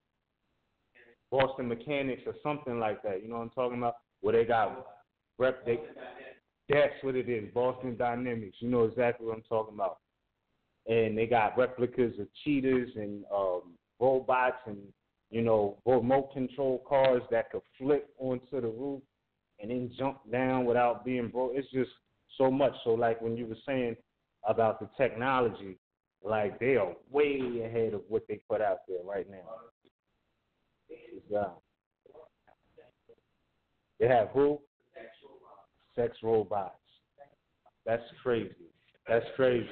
Boston Mechanics or something like that. You know what I'm talking about? Where they got that's what it is, Boston Dynamics. You know exactly what I'm talking about. And they got replicas of cheetahs and robots and, you know, remote control cars that could flip onto the roof and then jump down without being broke. It's just so much. So, like when you were saying about the technology, like they are way ahead of what they put out there right now. They have who? Sex robots. That's crazy. That's crazy.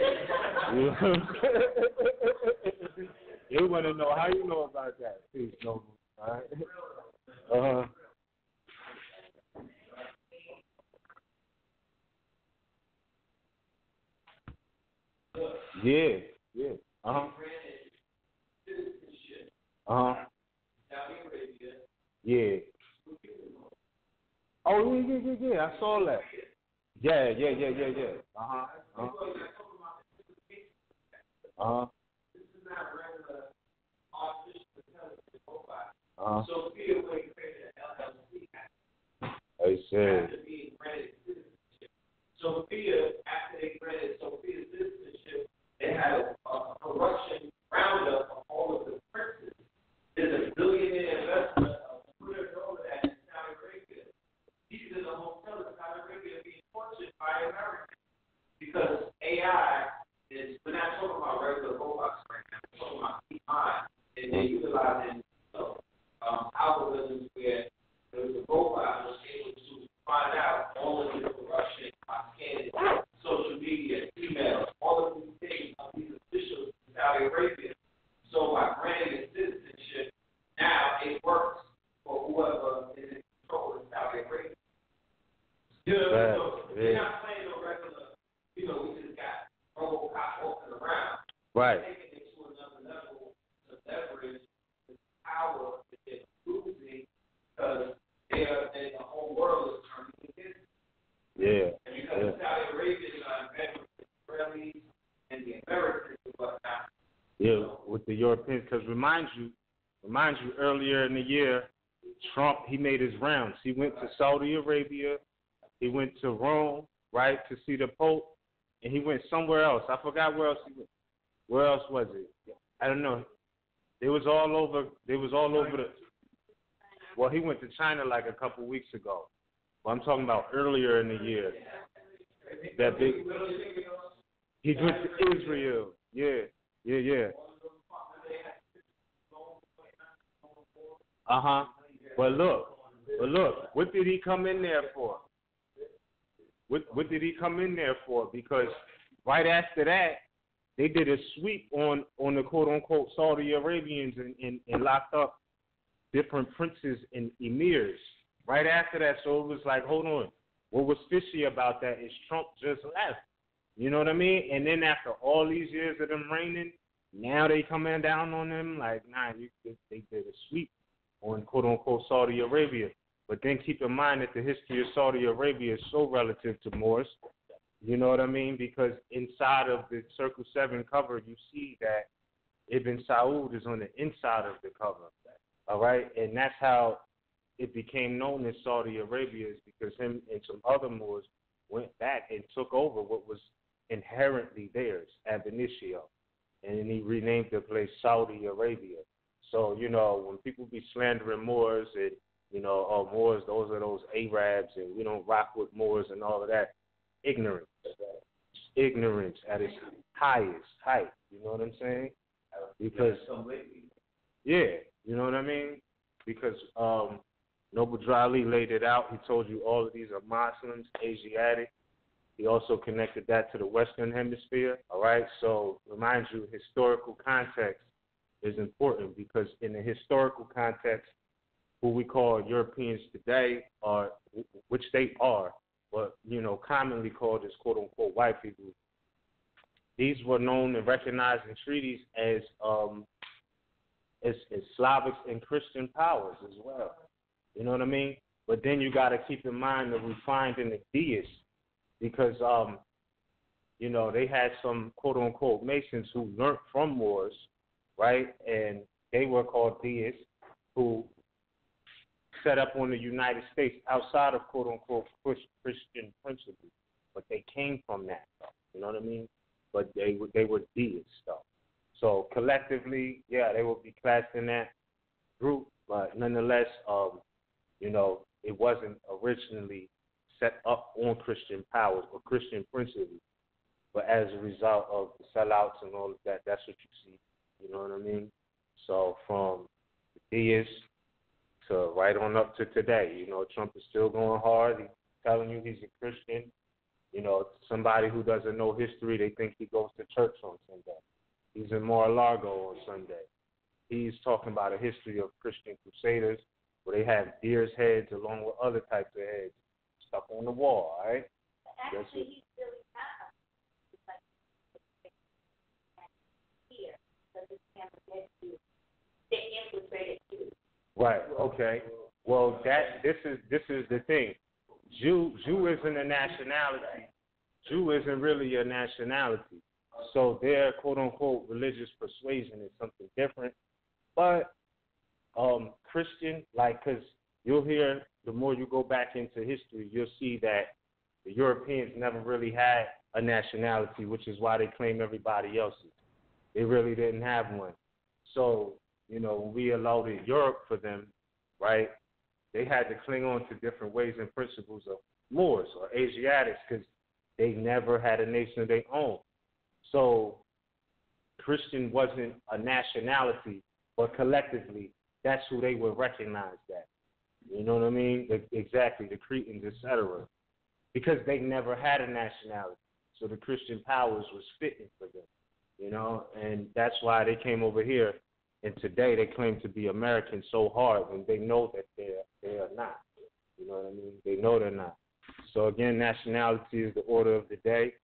You know what I'm saying? You want to know how you know about that. Please, no. All right. Uh-huh. Yeah. Yeah. Uh-huh. Uh-huh. Yeah. Oh, yeah. I saw that. Yeah. Uh-huh. Uh-huh. Uh-huh. I see. Sophia, after they granted Sophia's citizenship, they had a corruption roundup of all of the princes. There's a billionaire investment of $200 in Saudi Arabia. These are the hotels in Saudi Arabia being tortured by Americans because AI is, we're not talking about regular robots right now, we're talking about AI, and they're utilizing algorithms where there was a robot that was able to find out all of the corruption by scanning social media, emails, all of these things of these officials in Saudi Arabia. So by granting citizenship, now it works for whoever is in control in Saudi Arabia. So you're not playing no regular, we just got RoboCop walking around. Right. Taking it to another level to leverage the power that they're losing because the whole world is turning against them. Yeah. And because Saudi Arabia is better with the Israelis and the Americans and whatnot. Yeah, with the Europeans, because remind you, earlier in the year, Trump, he made his rounds. He went to Saudi Arabia, he went to Rome, right, to see the Pope, and he went somewhere else. I forgot where else he went. Where else was it? I don't know. They was all over the. Well, he went to China like a couple weeks ago. But I'm talking about earlier in the year. That big. He went to Israel. Yeah. Uh-huh. But look, what did he come in there for? What did he come in there for? Because right after that, they did a sweep on the quote-unquote Saudi Arabians and locked up different princes and emirs. Right after that, so it was like, hold on. What was fishy about that is Trump just left. You know what I mean? And then after all these years of them reigning, now they coming down on them like, nah, they did a sweep on quote-unquote Saudi Arabia. But then keep in mind that the history of Saudi Arabia is so relative to Moors. You know what I mean? Because inside of the Circle 7 cover, you see that Ibn Saud is on the inside of the cover. All right? And that's how it became known as Saudi Arabia, is because him and some other Moors went back and took over what was inherently theirs, ab initio. And then he renamed the place Saudi Arabia. So, when people be slandering Moors and, Moors, those are those Arabs, and we don't rock with Moors and all of that, ignorance at its highest height. You know what I'm saying? Because, yeah, you know what I mean? Because Noble Drali laid it out. He told you all of these are Muslims, Asiatic. He also connected that to the Western Hemisphere, all right? So, remind you, historical context is important because in the historical context, who we call Europeans today are, which they are, but, commonly called as quote-unquote white people, these were known and recognized in treaties as Slavic and Christian powers as well. You know what I mean? But then you got to keep in mind that we find in the deists, because, they had some quote-unquote Masons who learned from Moors, right? And they were called deists who set up on the United States outside of quote-unquote Christian principles. But they came from that stuff, you know what I mean? But they were deists stuff. So collectively, yeah, they would be classed in that group, but nonetheless, it wasn't originally set up on Christian powers or Christian principles, but as a result of the sellouts and all of that, that's what you see. You know what I mean? So from the deists to right on up to today, Trump is still going hard. He's telling you he's a Christian. Somebody who doesn't know history, they think he goes to church on Sunday. He's in Mar-a-Lago on Sunday. He's talking about a history of Christian crusaders where they have deer's heads along with other types of heads stuck on the wall, all right? Actually, he's really not. Here, so this camera you. They infiltrated you. Right. Okay. Well, this is the thing. Jew isn't a nationality. Jew isn't really a nationality. So their quote unquote religious persuasion is something different. But Christian, because you'll hear the more you go back into history, you'll see that the Europeans never really had a nationality, which is why they claim everybody else's. They really didn't have one. So, when we allowed Europe for them, right, they had to cling on to different ways and principles of Moors or Asiatics because they never had a nation of their own. So Christian wasn't a nationality, but collectively, that's who they would recognize that. You know what I mean? Exactly, the Cretans, etc. Because they never had a nationality. So the Christian powers was fitting for them, and that's why they came over here. And today they claim to be American so hard when they know that they are not. You know what I mean? They know they're not. So again, nationality is the order of the day.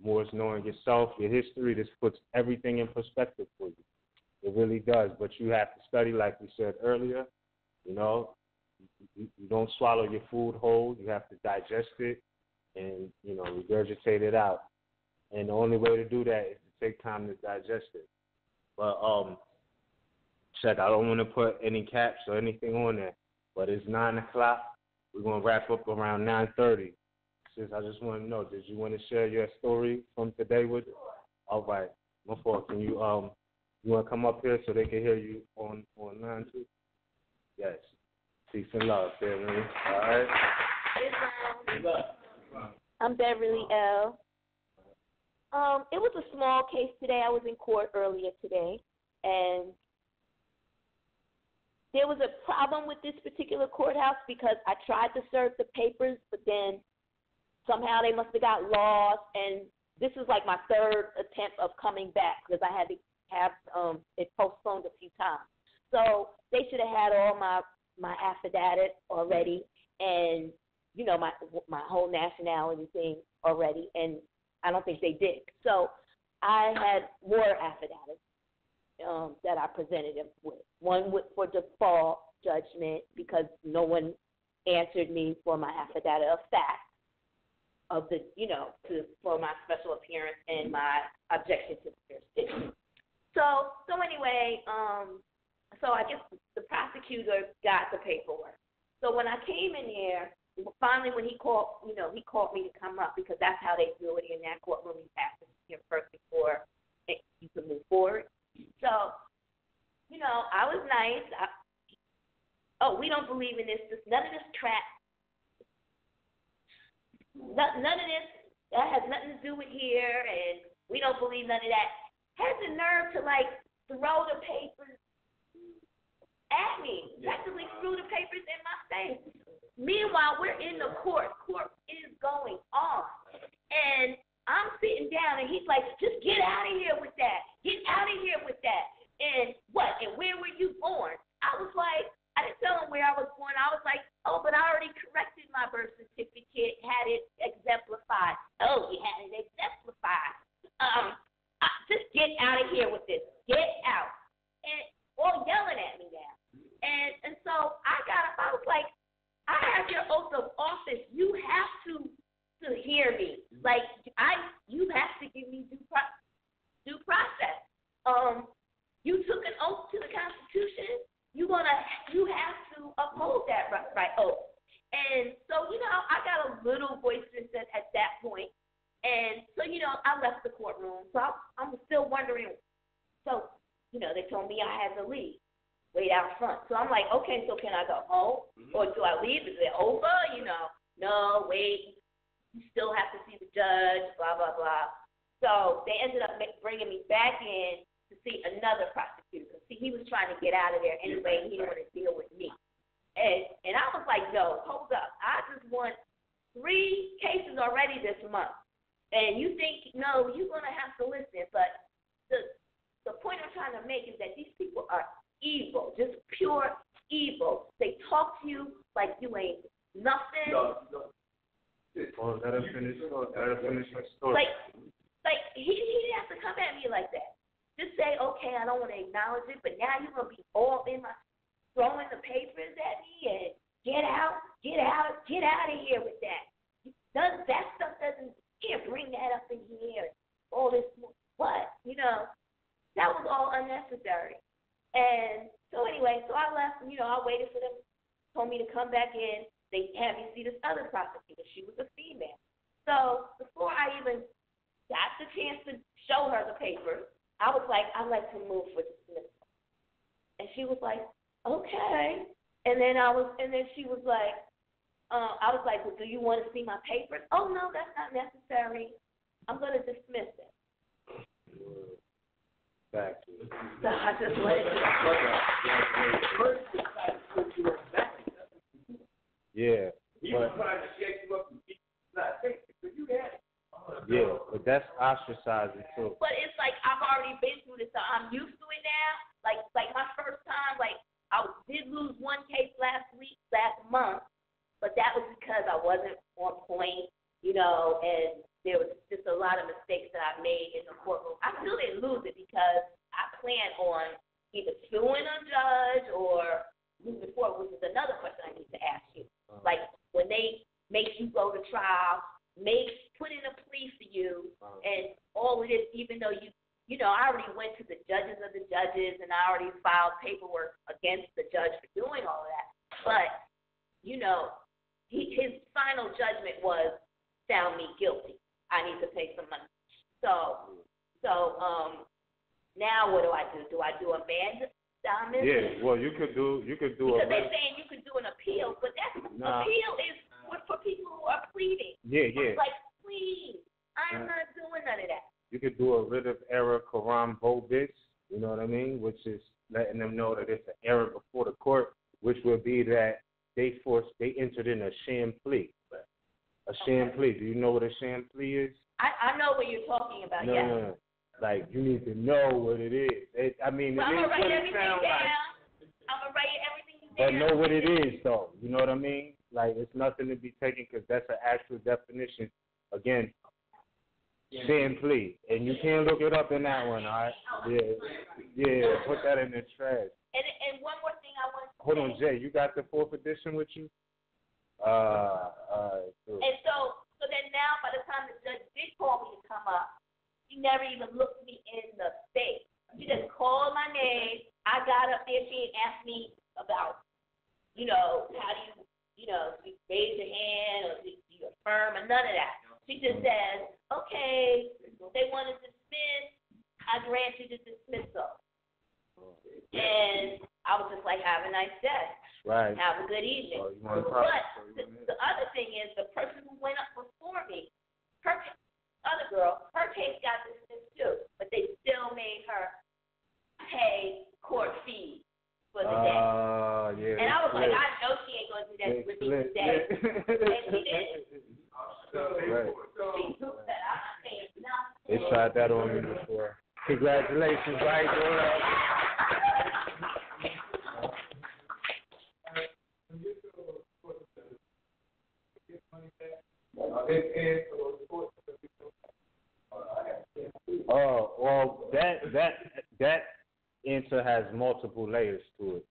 More is knowing yourself, your history. This puts everything in perspective for you. It really does. But you have to study, like we said earlier. You don't swallow your food whole. You have to digest it and, regurgitate it out. And the only way to do that is to take time to digest it. But, check, I don't want to put any caps or anything on there, but it's 9 o'clock. We're going to wrap up around 9:30. Sis, I just want to know, did you want to share your story from today with us? All right. My fault. Can you want to come up here so they can hear you on 9 too? Yes. Peace and love, family. All right. I'm Beverly L. It was a small case today. I was in court earlier today, and there was a problem with this particular courthouse because I tried to serve the papers, but then somehow they must have got lost, and this is like my third attempt of coming back because I had to have it postponed a few times. So they should have had all my affidavit already and, my whole nationality thing already, and I don't think they did. So I had more affidavits that I presented them with. One for default judgment because no one answered me for my affidavit of fact of the, for my special appearance and my objection to the jurisdiction. So anyway, so I guess the prosecutor got the paperwork. So when I came in here, finally when he called me to come up because that's how they do it in that courtroom. You have to him first before you can move forward. So, I was nice. We don't believe in this. None of this crap. None of this. That has nothing to do with here, and we don't believe none of that. Has the nerve to throw the papers at me. Practically threw the papers in my face. Meanwhile, we're in the court. Court is going on. And I'm sitting down, and he's like, just get out of here with that. Get out of here with that. And what? And where were you born? I was like, I didn't tell him where I was born. I was like, but I already corrected my birth certificate, had it exemplified. Oh, you had it exemplified. Just get out of here with this. Get out. And all yelling at me now. And so I got up. I was like, I have your oath of office. You have to hear me. You have to give me due process. You took an oath to the Constitution. You have to uphold that right oath. And so, I got a little boisterous at that point. And so, I left the courtroom. So I'm still wondering. So, they told me I had to leave, wait out front. So I'm like, okay, so can I go home? Or do I leave? Is it over? No, wait. You still have to see the judge, blah, blah, blah. So they ended up bringing me back in to see another prosecutor. See, he was trying to get out of there anyway. He didn't want to deal with me. And I was like, no, hold up. I just won 3 cases already this month. And you think, no, you're going to have to listen. But the point I'm trying to make is that these people are evil, just pure evil. They talk to you like you ain't nothing. No. Well, let her finish her story. Like he didn't have to come at me like that. Just say, okay, I don't want to acknowledge it, but now you're going to be all in my throwing the papers at me and get out of here with that. That stuff doesn't, can't bring that up in here. All this, what? That was all unnecessary. And so anyway, so I left, I waited for them, told me to come back in. They had me see this other prosecutor. She was a female. So before I even got the chance to show her the papers, I was like, I'd like to move for dismissal. And she was like, okay. And then she was like, I was like, well, do you want to see my papers? Oh, no, that's not necessary. I'm going to dismiss it. Back. So I just let it go. Yeah. He was trying to shake you up and keep you not taking it, but you had it. Yeah, but that's ostracizing too. But it's like I've already been through this, so I'm used to it now. Like my first time, I did lose one case last month, but that was because I wasn't on point, and there was just a lot of mistakes that I made in the courtroom. I still didn't lose it because I planned on either suing a judge or moving forward, which is another question I need to ask you. Like when they make you go to trial, put in a plea for you, and all of this, even though I already went to the judges of the judges, and I already filed paperwork against the judge for doing all of that. But, his final judgment was found me guilty. I need to pay some money. So now what do I do? Do I do a mandamus? Yeah, well, you could do because they're saying you could do an appeal, but appeal is for people who are pleading. Yeah. Like, please, I'm not doing none of that. You could do a writ of error coram vobis, you know what I mean, which is letting them know that it's an error before the court, which would be that they entered in a sham plea. A sham plea. Do you know what a sham plea is? I know what you're talking about, yes. No. Like, you need to know what it is. I'm going to write everything down. I'm going to write everything down. But know what it is, though. You know what I mean? Like, it's nothing to be taken because that's an actual definition. Again, sham plea. And you can't look it up in that one, all right? Yeah, put that in the trash. And one more thing I want to say. Hold on, Jay. You got the 4th edition with you? And so then now, by the time the judge did call me to come up, she never even looked me in the face. She just called my name. I got up there. She asked me about, how do you, do you raise your hand or do you affirm or none of that. She just says, okay, they want want to dismiss, I grant you the dismissal. And I was just like, have a nice day. Right. Have a good evening. But the other thing is, the person who went up before me, her other girl, her case got dismissed too, but they still made her pay court fees for the day. Yeah, and I was like, I know she ain't going to do that with me today. And she did. Right. She took that. I'm not paying nothing. They tried that on me before. Congratulations, right, girl? Oh, well, that answer has multiple layers to it.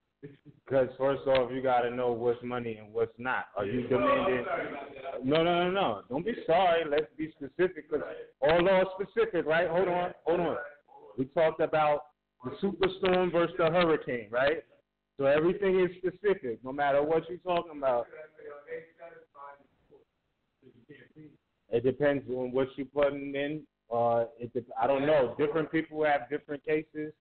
Because first off, you got to know what's money and what's not. Are you demanding? No. Don't be sorry. Let's be specific. Because all law is specific, right? Hold on. We talked about the superstorm versus the hurricane, right? So everything is specific, no matter what you're talking about. It depends on what you're putting in. I don't know. Different people have different cases.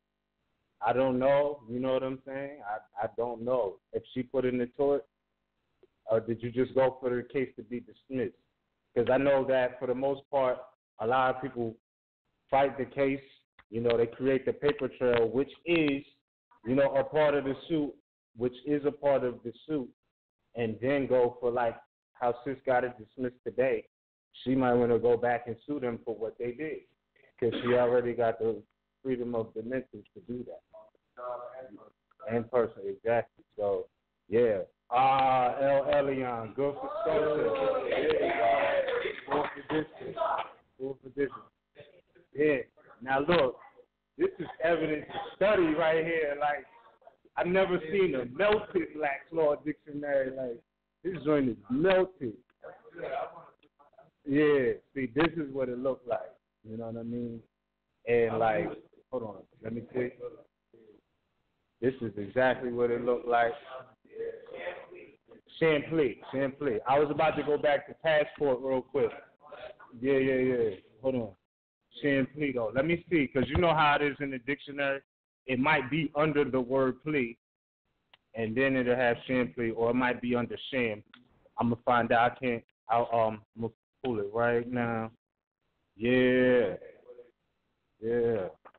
I don't know. You know what I'm saying? I don't know. If she put in the tort, or did you just go for the case to be dismissed? Because I know that for the most part, a lot of people fight the case. You know, they create the paper trail, which is, you know, a part of the suit, and then go for, like, how Sis got it dismissed today. She might want to go back and sue them for what they did, because she already got the freedom of the Mantis to do that. And person, exactly. So, yeah. El Elion, good for social. Yeah, full position. Yeah. Now, look, this is evidence of study right here. Like, I've never seen a melted Black's Law Dictionary. Like, this joint is melted. Yeah, see, this is what it looked like. You know what I mean? And, like, hold on, let me see. This is exactly what it looked like. Champlain. I was about to go back to passport real quick. Yeah. Hold on. Champlain, though. Let me see, because you know how it is in the dictionary. It might be under the word plea, and then it'll have Champlain, or it might be under sham. I'm going to find out. I'm going to pull it right now. Yeah.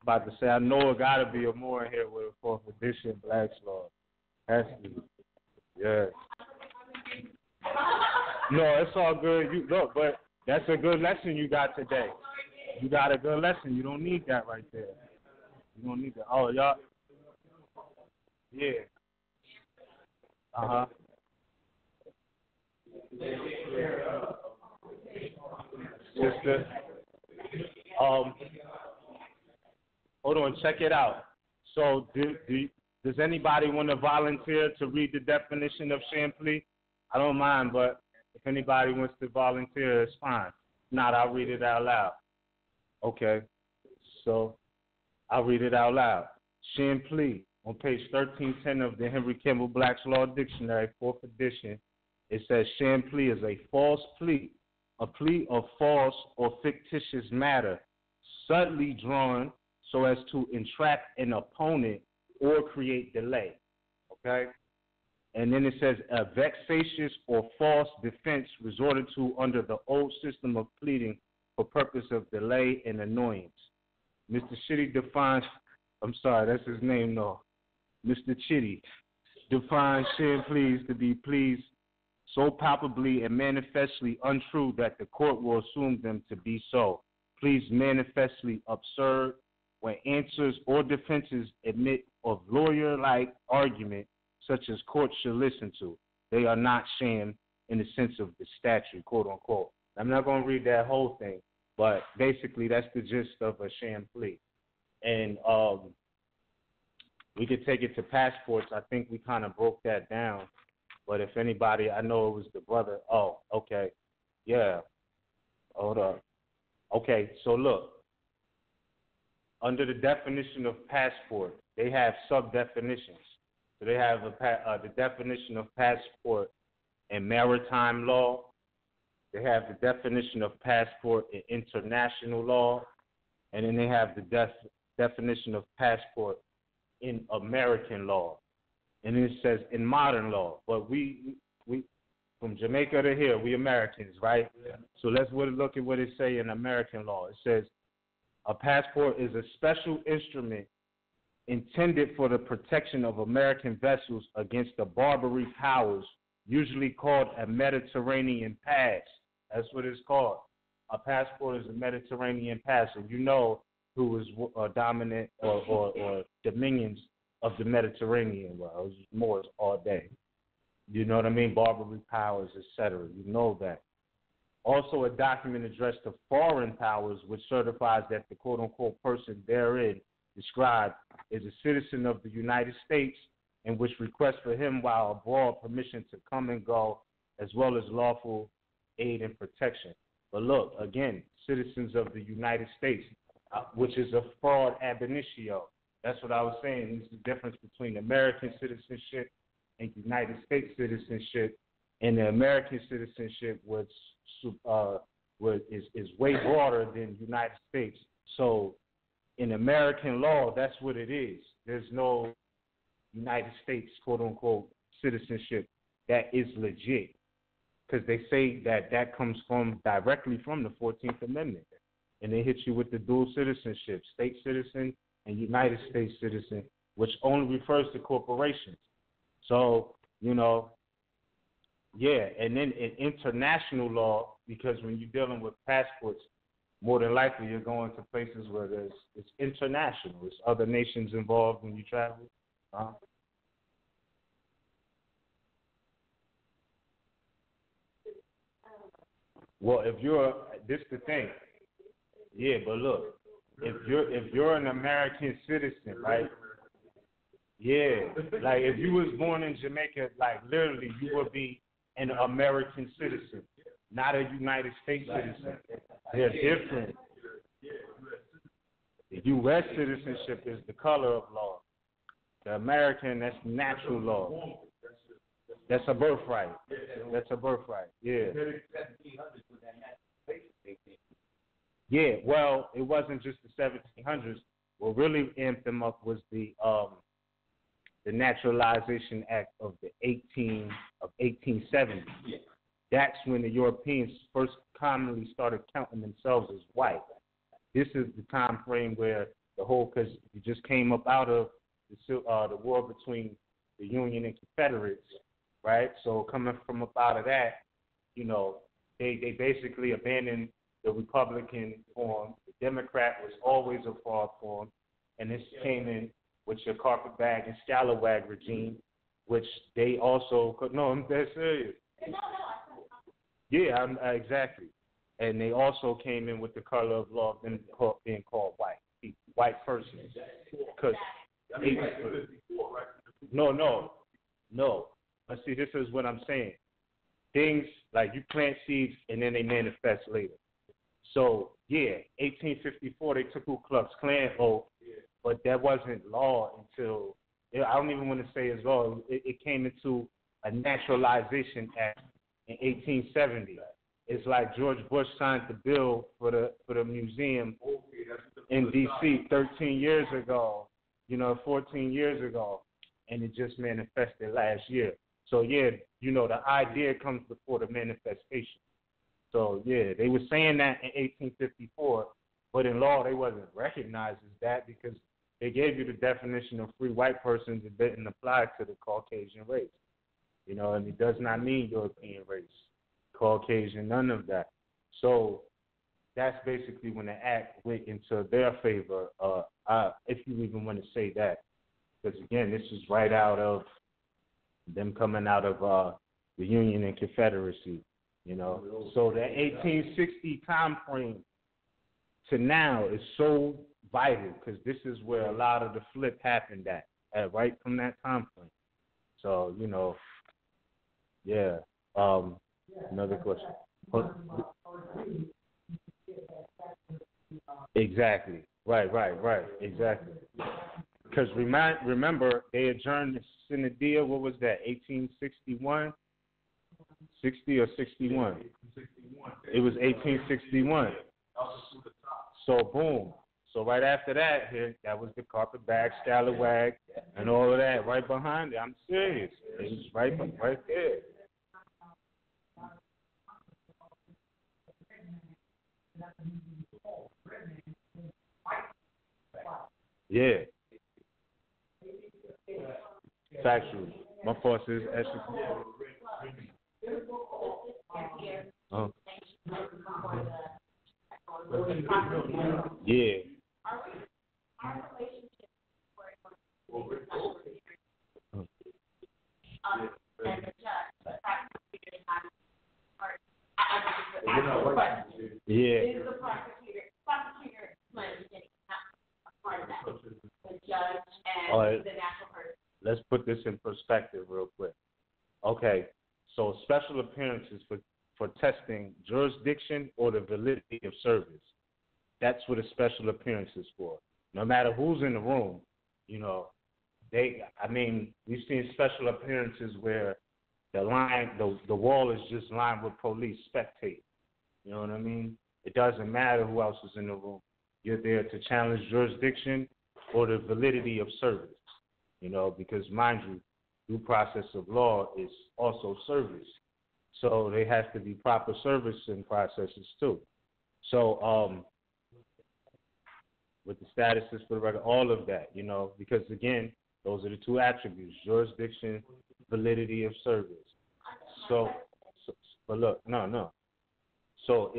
About to say, I know it got to be a Moor here with a 4th edition Black's Law. Has to be. Yeah. No, it's all good. Look, but that's a good lesson you got today. You got a good lesson. You don't need that right there. You don't need that. Oh, y'all. Yeah. Uh-huh. Sister. Hold on, check it out. So, does anybody want to volunteer to read the definition of Champlain? I don't mind, but if anybody wants to volunteer, it's fine. If not, I'll read it out loud. Okay. So, I'll read it out loud. Champlain, on page 1310 of the Henry Kimball Black's Law Dictionary, 4th edition, it says Champlain is a false plea, a plea of false or fictitious matter, subtly drawn so as to entrap an opponent or create delay, okay? And then it says a vexatious or false defense resorted to under the old system of pleading for purpose of delay and annoyance. Mr. Chitty defines, I'm sorry, that's his name, no. Mr. Chitty defines Champlain to be pleas so palpably and manifestly untrue that the court will assume them to be so. Pleas manifestly absurd, when answers or defenses admit of lawyer-like argument such as courts should listen to. They are not sham in the sense of the statute, quote unquote. I'm not going to read that whole thing, but basically that's the gist of a sham plea. And we could take it to passports. I think we kind of broke that down. But if anybody, I know it was the brother. Oh, okay. Yeah. Hold up. Okay, so look. Under the definition of passport, they have sub-definitions. So they have the definition of passport in maritime law. They have the definition of passport in international law. and then they have the definition of passport in American law, and it says in modern law. But we from Jamaica to here, we Americans, right? Yeah. So let's look at what it say in American law. It says a passport is a special instrument intended for the protection of American vessels against the Barbary powers, usually called a Mediterranean pass. That's what it's called. A passport is a Mediterranean pass. And you know who is dominant or dominions of the Mediterranean. Well, it was Moors all day. You know what I mean? Barbary powers, etc. You know that. Also, a document addressed to foreign powers which certifies that the quote-unquote person therein described is a citizen of the United States and which requests for him while abroad permission to come and go as well as lawful aid and protection. But look, again, citizens of the United States, which is a fraud ab initio. That's what I was saying. It's the difference between American citizenship and United States citizenship. And the American citizenship is way broader than United States. So in American law, that's what it is. There's no United States, quote-unquote, citizenship that is legit, because they say that comes directly from the 14th Amendment. And they hit you with the dual citizenship, state citizen and United States citizen, which only refers to corporations. So, you know, yeah, and then in international law, because when you're dealing with passports, more than likely you're going to places where it's international. There's other nations involved when you travel. Well, this the thing. Yeah, but look, if you're an American citizen, right? Yeah, like if you was born in Jamaica, like literally you would be an American citizen, not a United States citizen. They're different. The U.S. citizenship is the color of law. The American, that's natural law. That's a birthright. That's a birthright. Yeah. Yeah. Well, it wasn't just the 1700s. What really amped them up was the Naturalization Act of 1870. That's when the Europeans first commonly started counting themselves as white. This is the time frame where because you just came up out of the war between the Union and Confederates, right? So coming from up out of that, you know, they basically abandoned the Republican form. The Democrat was always a fraud form, and this came in with your carpetbag and scalawag regime, which they also could. No, I'm dead serious. Yeah, exactly. And they also came in with the color of law being called white person. Because no. But see, this is what I'm saying. Things like you plant seeds and then they manifest later. So yeah, 1854 they took Ku Klux Klan oath, but that wasn't law until I don't even want to say it's law. It came into a Naturalization Act in 1870. It's like George Bush signed the bill for the museum in D.C. 13 years ago, 14 years ago, and it just manifested last year. So yeah, the idea comes before the manifestation. So yeah, they were saying that in 1854, but in law they wasn't recognized as that because they gave you the definition of free white persons and didn't apply to the Caucasian race. And it does not mean European race, Caucasian, none of that. So that's basically when the act went into their favor, if you even want to say that. Because, again, this is right out of them coming out of the Union and Confederacy, So the 1860 time frame to now is so vital because this is where a lot of the flip happened at right from that time frame. So, yeah. Another question. Exactly. Right. Exactly. Because remember, they adjourned the Synodia, what was that, 1861? 60 or 61? It was 1861. So, boom. So right after that, here, that was the carpetbag, scallywag, and all of that right behind it. I'm serious. It was right there. Yeah. Factual. My force is extra. Yeah. Yeah. All right. Let's put this in perspective real quick. Okay, so special appearances for testing jurisdiction or the validity of service. That's what a special appearance is for. No matter who's in the room, we've seen special appearances where the wall is just lined with police spectating. You know what I mean? It doesn't matter who else is in the room. You're there to challenge jurisdiction or the validity of service, because mind you, due process of law is also service. So there has to be proper service and processes too. So with the statuses for the record, all of that, because again, those are the two attributes, jurisdiction, validity of service. But look, no. So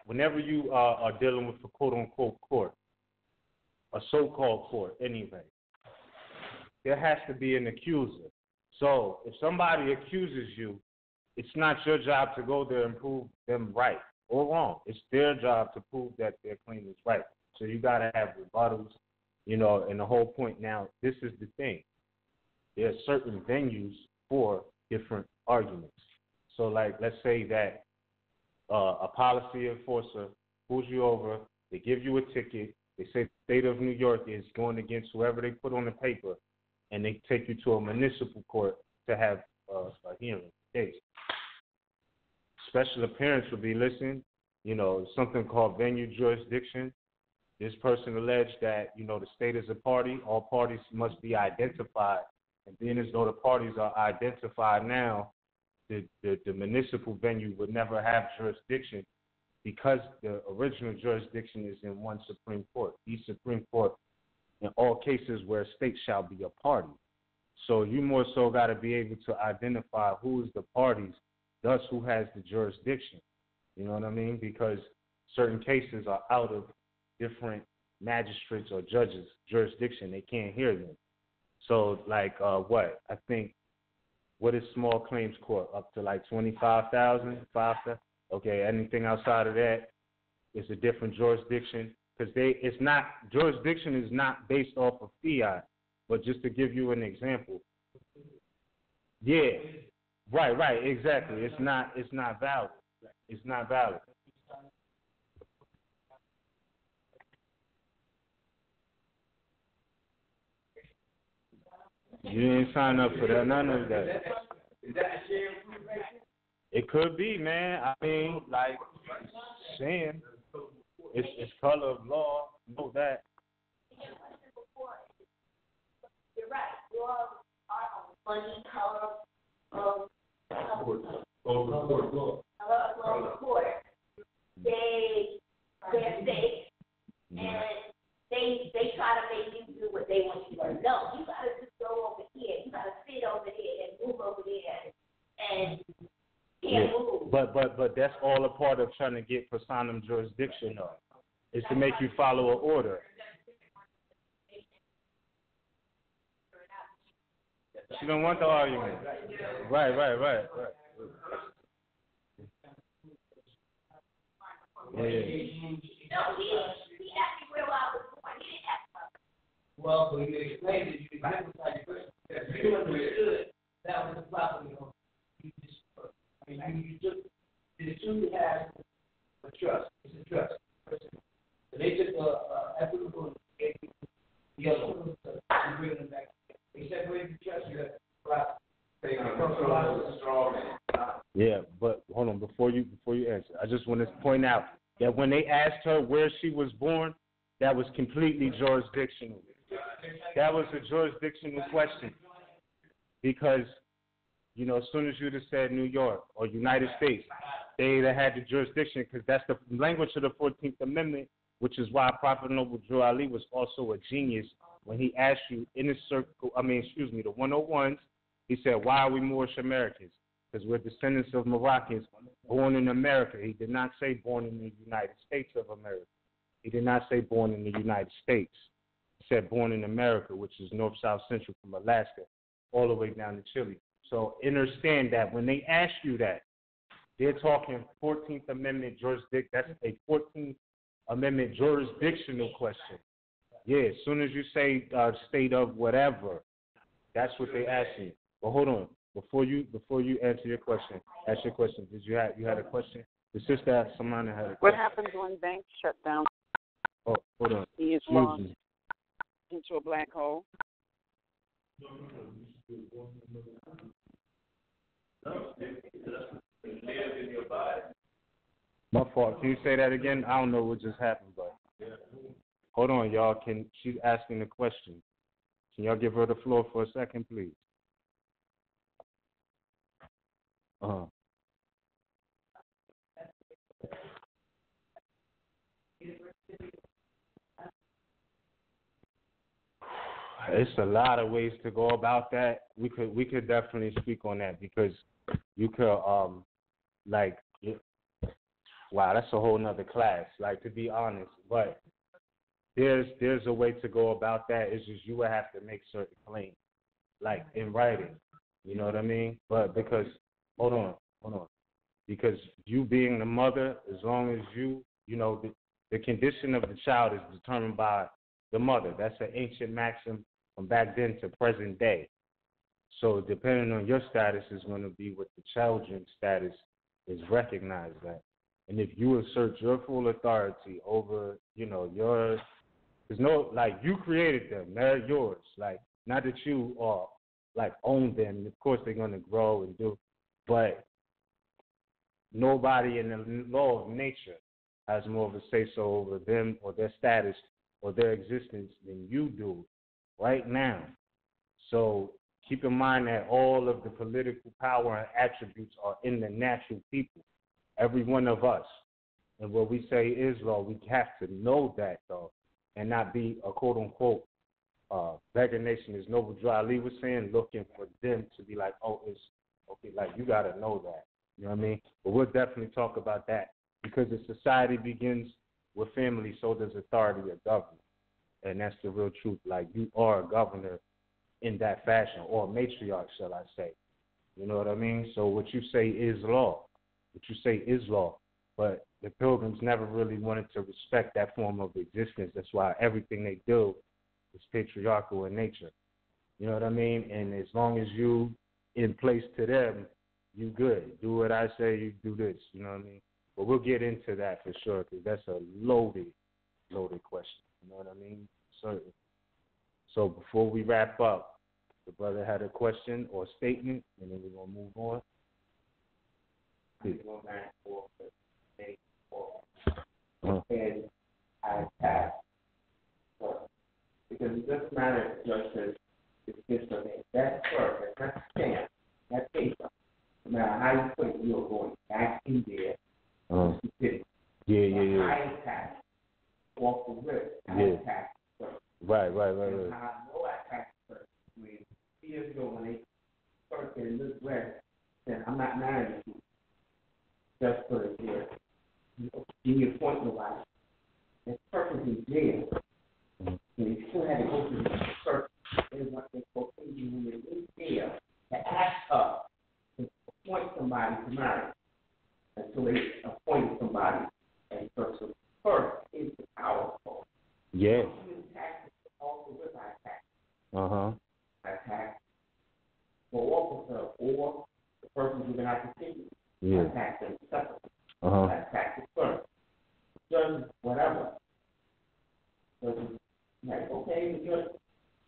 whenever you are dealing with a quote-unquote court, a so-called court anyway, there has to be an accuser. So if somebody accuses you, it's not your job to go there and prove them right or wrong. It's their job to prove that their claim is right. So you got to have rebuttals, and the whole point now, this is the thing. There are certain venues for different arguments. So let's say that a policy enforcer pulls you over, they give you a ticket, they say the state of New York is going against whoever they put on the paper, and they take you to a municipal court to have a hearing case. Special appearance would be, something called venue jurisdiction. This person alleged that, the state is a party. All parties must be identified. And being as though the parties are identified now, the municipal venue would never have jurisdiction because the original jurisdiction is in one Supreme Court. The Supreme Court, in all cases where a state shall be a party. So you more so got to be able to identify who is the parties, thus who has the jurisdiction. You know what I mean? Because certain cases are out of different magistrates or judges' jurisdiction. They can't hear them. So I think, what is small claims court? Up to 25,000, 5,000? Okay, anything outside of that is a different jurisdiction. Because jurisdiction is not based off of fiat, but just to give you an example. Yeah, right, exactly. It's not valid. It's not valid. You didn't sign up for that, none of that. It could be, man. I mean, saying it's color of law. Know that. You're right. You all are money, color of court. They're state, and they try to make you do what they want you to do. No, you gotta just go over here. You gotta sit over there and move over there, and can't move. But that's all a part of trying to get personam jurisdiction, though. Is to make you follow an order. She don't want the argument. Right. No, he asked me where I was going. He didn't ask me. Well, so you explained it. You emphasized first. You understood that was the problem. You truly have a trust. It's a trust. So they took equitable and gave the other one to bring them back. They separated the trust. You have Yeah, but hold on, before you answer, I just want to point out that when they asked her where she was born, that was completely jurisdictional. That was a jurisdictional question because, you know, as soon as you'd have said New York or United States, they either had the jurisdiction because that's the language of the 14th Amendment, which is why Prophet Noble Drew Ali was also a genius when he asked you in the circle, the 101s, he said, why are we Moorish Americans? Because we're descendants of Moroccans born in America. He did not say born in the United States of America. He did not say born in the United States. He said born in America, which is north, south, central from Alaska all the way down to Chile. So understand that when they ask you that, they're talking 14th Amendment jurisdiction. That's a 14th Amendment jurisdictional question. Yeah, as soon as you say state of whatever, that's what they ask you. But hold on, before you answer your question, ask your question. You had a question? The sister, someone had a question. What happens when banks shut down? Oh, hold on. He is lost into a black hole. My fault. Can you say that again? I don't know what just happened, but hold on, y'all. She's asking the question. Can y'all give her the floor for a second, please? It's a lot of ways to go about that. We could definitely speak on that because you could wow, that's a whole nother class, like, to be honest. But there's a way to go about that. It's just you would have to make certain claims, like in writing. You know what I mean? But because hold on. Because you being the mother, as long as you know, the condition of the child is determined by the mother. That's an ancient maxim from back then to present day. So depending on your status is going to be what the children's status is recognized at. And if you assert your full authority over, yours, there's no, like, you created them. They're yours. Like, not that you are, like, own them. Of course, they're going to grow and do, but nobody in the law of nature has more of a say-so over them or their status or their existence than you do right now. So keep in mind that all of the political power and attributes are in the natural people, every one of us. And what we say is law, we have to know that, though, and not be a quote-unquote beggar nation, as Noble Drew Ali was saying, looking for them to be like, oh, it's okay, like, you got to know that. You know what I mean? But we'll definitely talk about that because if society begins with family, so does authority or government. And that's the real truth. Like, you are a governor in that fashion, or a matriarch, shall I say. You know what I mean? So what you say is law. What you say is law. But the Pilgrims never really wanted to respect that form of existence. That's why everything they do is patriarchal in nature. You know what I mean? And as long as you in place to them, you good. Do what I say, you do this. You know what I mean? But we'll get into that for sure because that's a loaded question. You know what I mean? Certainly. So before we wrap up, the brother had a question or statement, and then we're going to move on. Please. Because it doesn't matter if the judge says it's this or that. That's perfect. That's stamp. That's paper. No matter how you put it, you're going back in there. Yeah. I attack off the rip. I attack first. Right. I know I attacked first. I mean, years ago when they first did this west, said, I'm not married to you. Just put it here. Give me a point nobody. That person in jail. And they still had to go through the search. They want to go through when they in jail to ask her to appoint somebody to marry. Until they appointed somebody and person first is the powerful. Yeah. You attack also with I attack. I attack for officer or the person who's going to continue. Yeah. I attack them separately. I attack the first. Judge, whatever. So like, okay, the judge,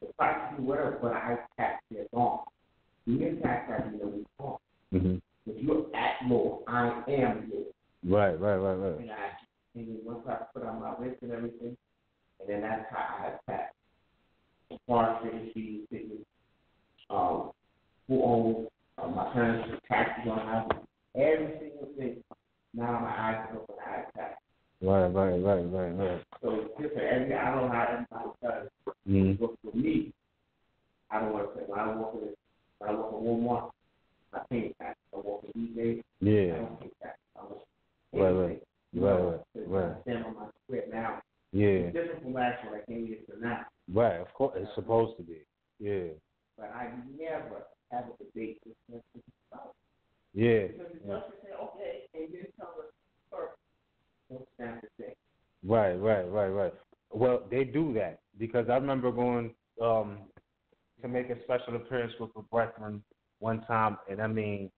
the prosecutor, whatever, but I attack their wrong. You attack that in the wrong. If you're at law, I am law. Right. And And then once I put on my list and everything, and then that's how I attack. As far as figures, who owns my parents' taxes on the house, every single thing. Now my eyes are open, I attack. Right. So it's different. I don't know how everybody does. But for me, I don't want to say when I walk in Walmart, I pay tax. I walk in eBay, I don't pay tax. Right. I stand on my square now. Yeah. It's different from last when I came here to now. Right, of course, it's supposed to be. Yeah. But I never have a debate with them. Yeah. Because the judge say, okay, and you tell us first. Don't stand the thing. Right. Well, they do that because I remember going to make a special appearance with a brethren one time, and I mean,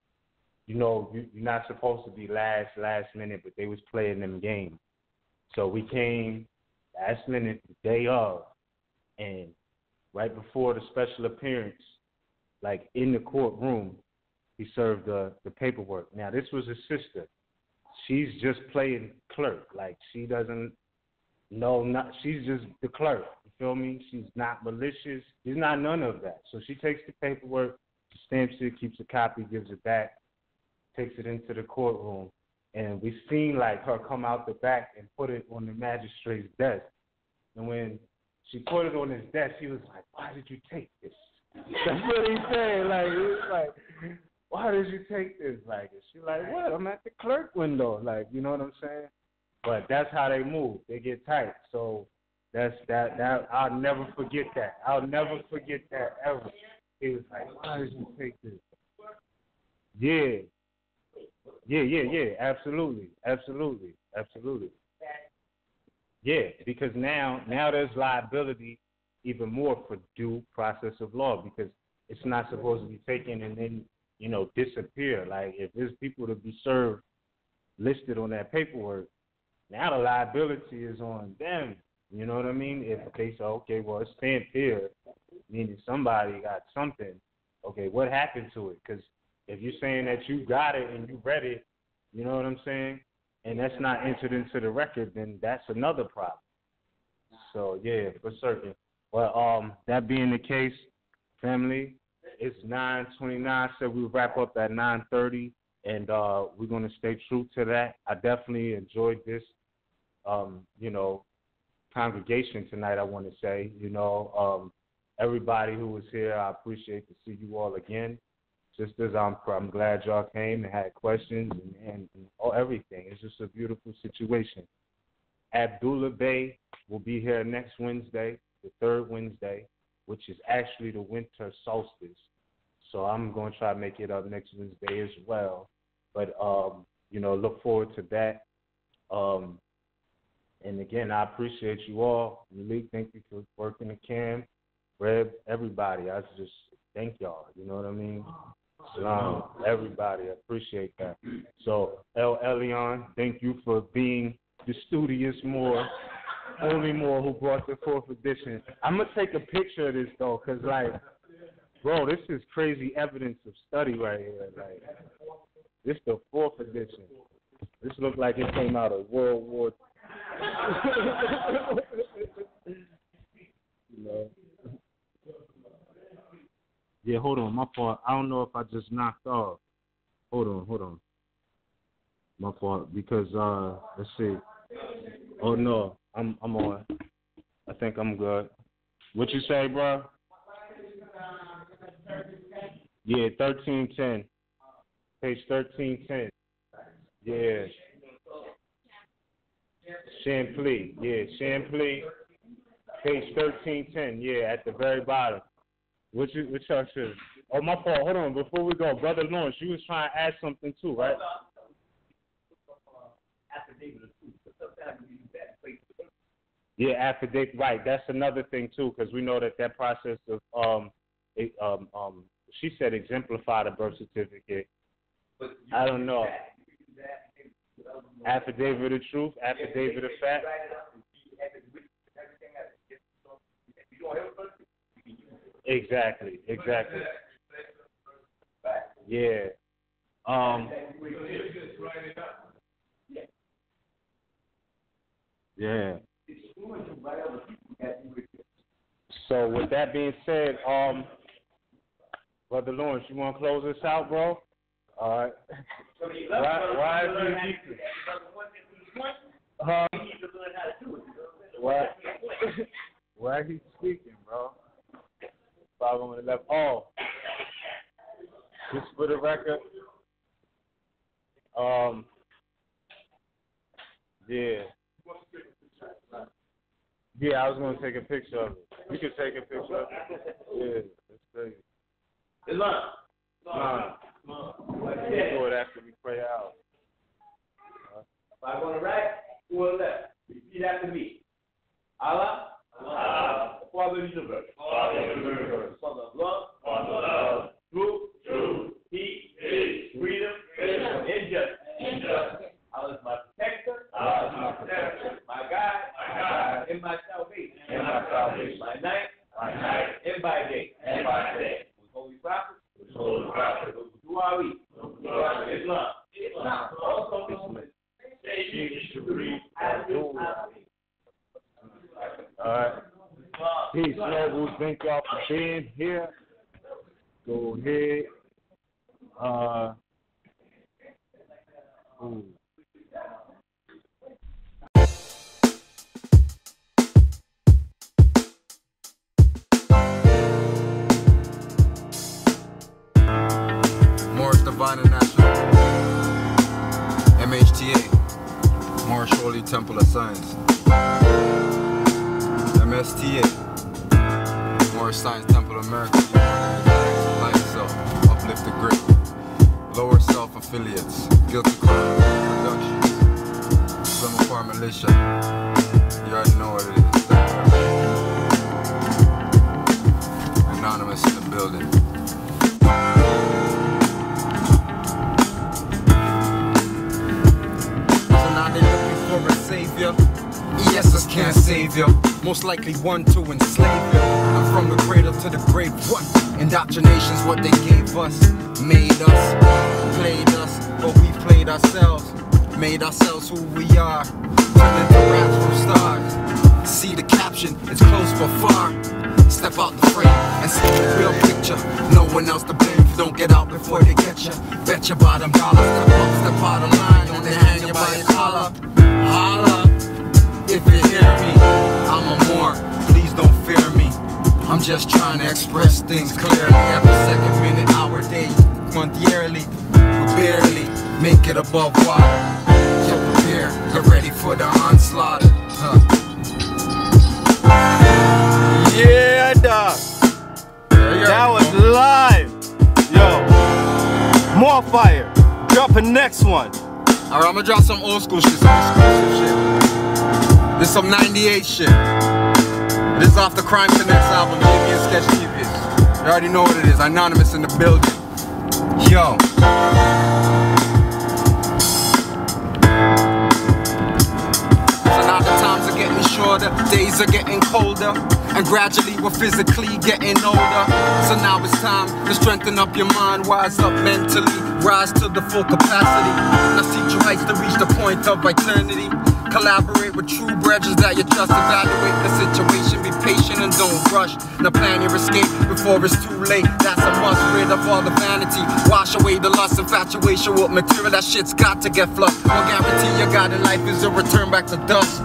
you know, you're not supposed to be last minute, but they was playing them games. So we came last minute, the day of, and right before the special appearance, like in the courtroom, he served the paperwork. Now, this was his sister. She's just playing clerk. Like, she doesn't know, she's just the clerk. You feel me? She's not malicious. She's not none of that. So she takes the paperwork, stamps it, keeps a copy, gives it back, takes it into the courtroom. And we seen, like, her come out the back and put it on the magistrate's desk. And when she put it on his desk, he was like, why did you take this? That's what he said. Like, he was like, why did you take this? Like, she's like, what? I'm at the clerk window. Like, you know what I'm saying? But that's how they move. They get tight. So that I'll never forget that. I'll never forget that ever. He was like, why did you take this? Yeah. Absolutely. Yeah, because now there's liability even more for due process of law because it's not supposed to be taken and then, you know, disappear. Like, if there's people to be served listed on that paperwork, now the liability is on them. You know what I mean? If they say, okay, well, it's stamped here, meaning somebody got something. Okay, what happened to it? Because if you're saying that you got it and you read it, you know what I'm saying, and that's not entered into the record, then that's another problem. So, yeah, for certain. Well, that being the case, family, it's 9:29, so we'll wrap up at 9:30, and we're going to stay true to that. I definitely enjoyed this, congregation tonight, I want to say. Everybody who was here, I appreciate to see you all again. Sisters, I'm glad y'all came and had questions and everything. It's just a beautiful situation. RVBey will be here next Wednesday, the third Wednesday, which is actually the winter solstice. So I'm going to try to make it up next Wednesday as well. But, look forward to that. And, again, I appreciate you all. Malik, thank you for working the cam. Reb, everybody, I just thank y'all. You know what I mean? Salam, everybody, I appreciate that. So, El Elyon, thank you for being the studious Moor, only Moor who brought the 4th edition. I'm going to take a picture of this, though, because, bro, this is crazy evidence of study right here. This is the 4th edition. This looks like it came out of World War Yeah, hold on, my fault. I don't know if I just knocked off. Hold on. My fault, because let's see. Oh no, I'm on. I think I'm good. What you say, bro? Yeah, 1310. Page 1310. Yeah. Champlain. Yeah, Champlain. Page 1310. Yeah, at the very bottom. Which y'all should? Oh, my fault. Hold on. Before we go, Brother Lawrence, you was trying to add something too, right? Yeah, affidavit. Right. That's another thing too, because we know that process of she said exemplify the birth certificate. I don't know. Affidavit of truth, affidavit of fact. Exactly. Yeah. Yeah. So with that being said, Brother Lawrence, you want to close this out, bro? All right. Why is he why is he speaking, bro? 5 on the left. Oh, just for the record. Yeah. Yeah, I was gonna take a picture of it. You can take a picture of it. Yeah, that's crazy. Islam. We'll do it after we pray out. 5 on the right, 4 on the left. Repeat after me. Allah. Allah. Father of the universe. Father of the universe. Father of love. Father of love. Truth. Peace. Freedom. Injustice. Allah is my protector. My God. In my salvation. My night. And by day. With holy prophets. With Du'awi. Islam. Also known as all right. Peace, nobles. Thank y'all for being here. Go ahead. Moorish Divine and National. MHTA. Moorish Holy Temple of Science. MSTA. Moorish Science Temple of America. Light Self. Uplifted Great. Lower Self Affiliates. Guilty Crime. Productions. Summer Farm Militia. You already know what it is. Anonymous in the building. For a savior, ESs can't save you. Most likely one to enslave you. And from the cradle to the grave, what? Indoctrination's what they gave us. Made us, played us, but we played ourselves. Made ourselves who we are. Turned into raps from stars. See the caption, it's close but far. Step out the frame and see the real picture. No one else to blame. Don't get out before they get you. Bet your bottom dollar. Step out of line. Don't they hang you by your collar. Holla, if you hear me, I'm a Moor, please don't fear me. I'm just trying to express things clearly. Every second, minute, hour, day, month, yearly. We barely make it above water. Get prepared, get ready for the onslaught. Yeah, dog. That was live. Yo, more fire. Drop a next one. Alright, I'm gonna drop some old school shit, some exclusive shit. This is some 98 shit. This is off the Crime Connects album, Maybe and Sketch TVs. You already know what it is, Anonymous in the building. Yo. So now the times are getting shorter, days are getting colder, and gradually we're physically getting older. So now it's time to strengthen up your mind, wise up mentally, rise to the full capacity. Now see true heights to reach the point of eternity. Collaborate with true brethren that you trust. Evaluate the situation, be patient and don't rush. Now plan your escape before it's too late. That's a must, rid of all the vanity. Wash away the lust, infatuation with material. That shit's got to get flushed. One guarantee you got in life is a return back to dust.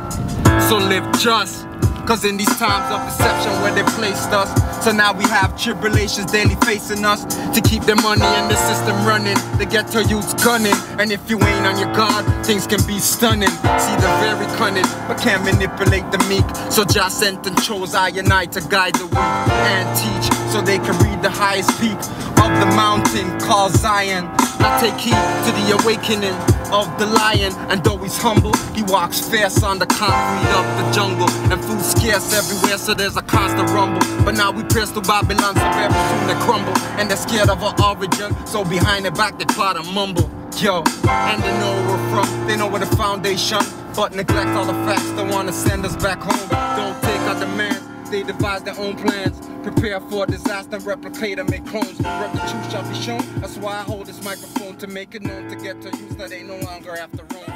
So live just. Cause in these times of deception where they placed us, so now we have tribulations daily facing us. To keep their money and the system running, they get to use gunning. And if you ain't on your guard, things can be stunning. See, they're very cunning, but can't manipulate the meek. So Jah sent and chose I and I to guide the weak and teach, so they can read the highest peak of the mountain called Zion. Now take heed to the awakening of the lion, and though he's humble, he walks fast on the concrete of the jungle. And food's scarce everywhere, so there's a constant rumble. But now we pierce through Babylon, so very soon they crumble. And they're scared of our origin, so behind their back they plot and mumble. Yo, and they know where we're from, they know where the foundation, but neglect all the facts, they wanna send us back home. Don't take our demands, they devise their own plans. Prepare for disaster, replicate and make clones. Rep the truth shall be shown. That's why I hold this microphone, to make it known, to get to use that they no longer have to roam.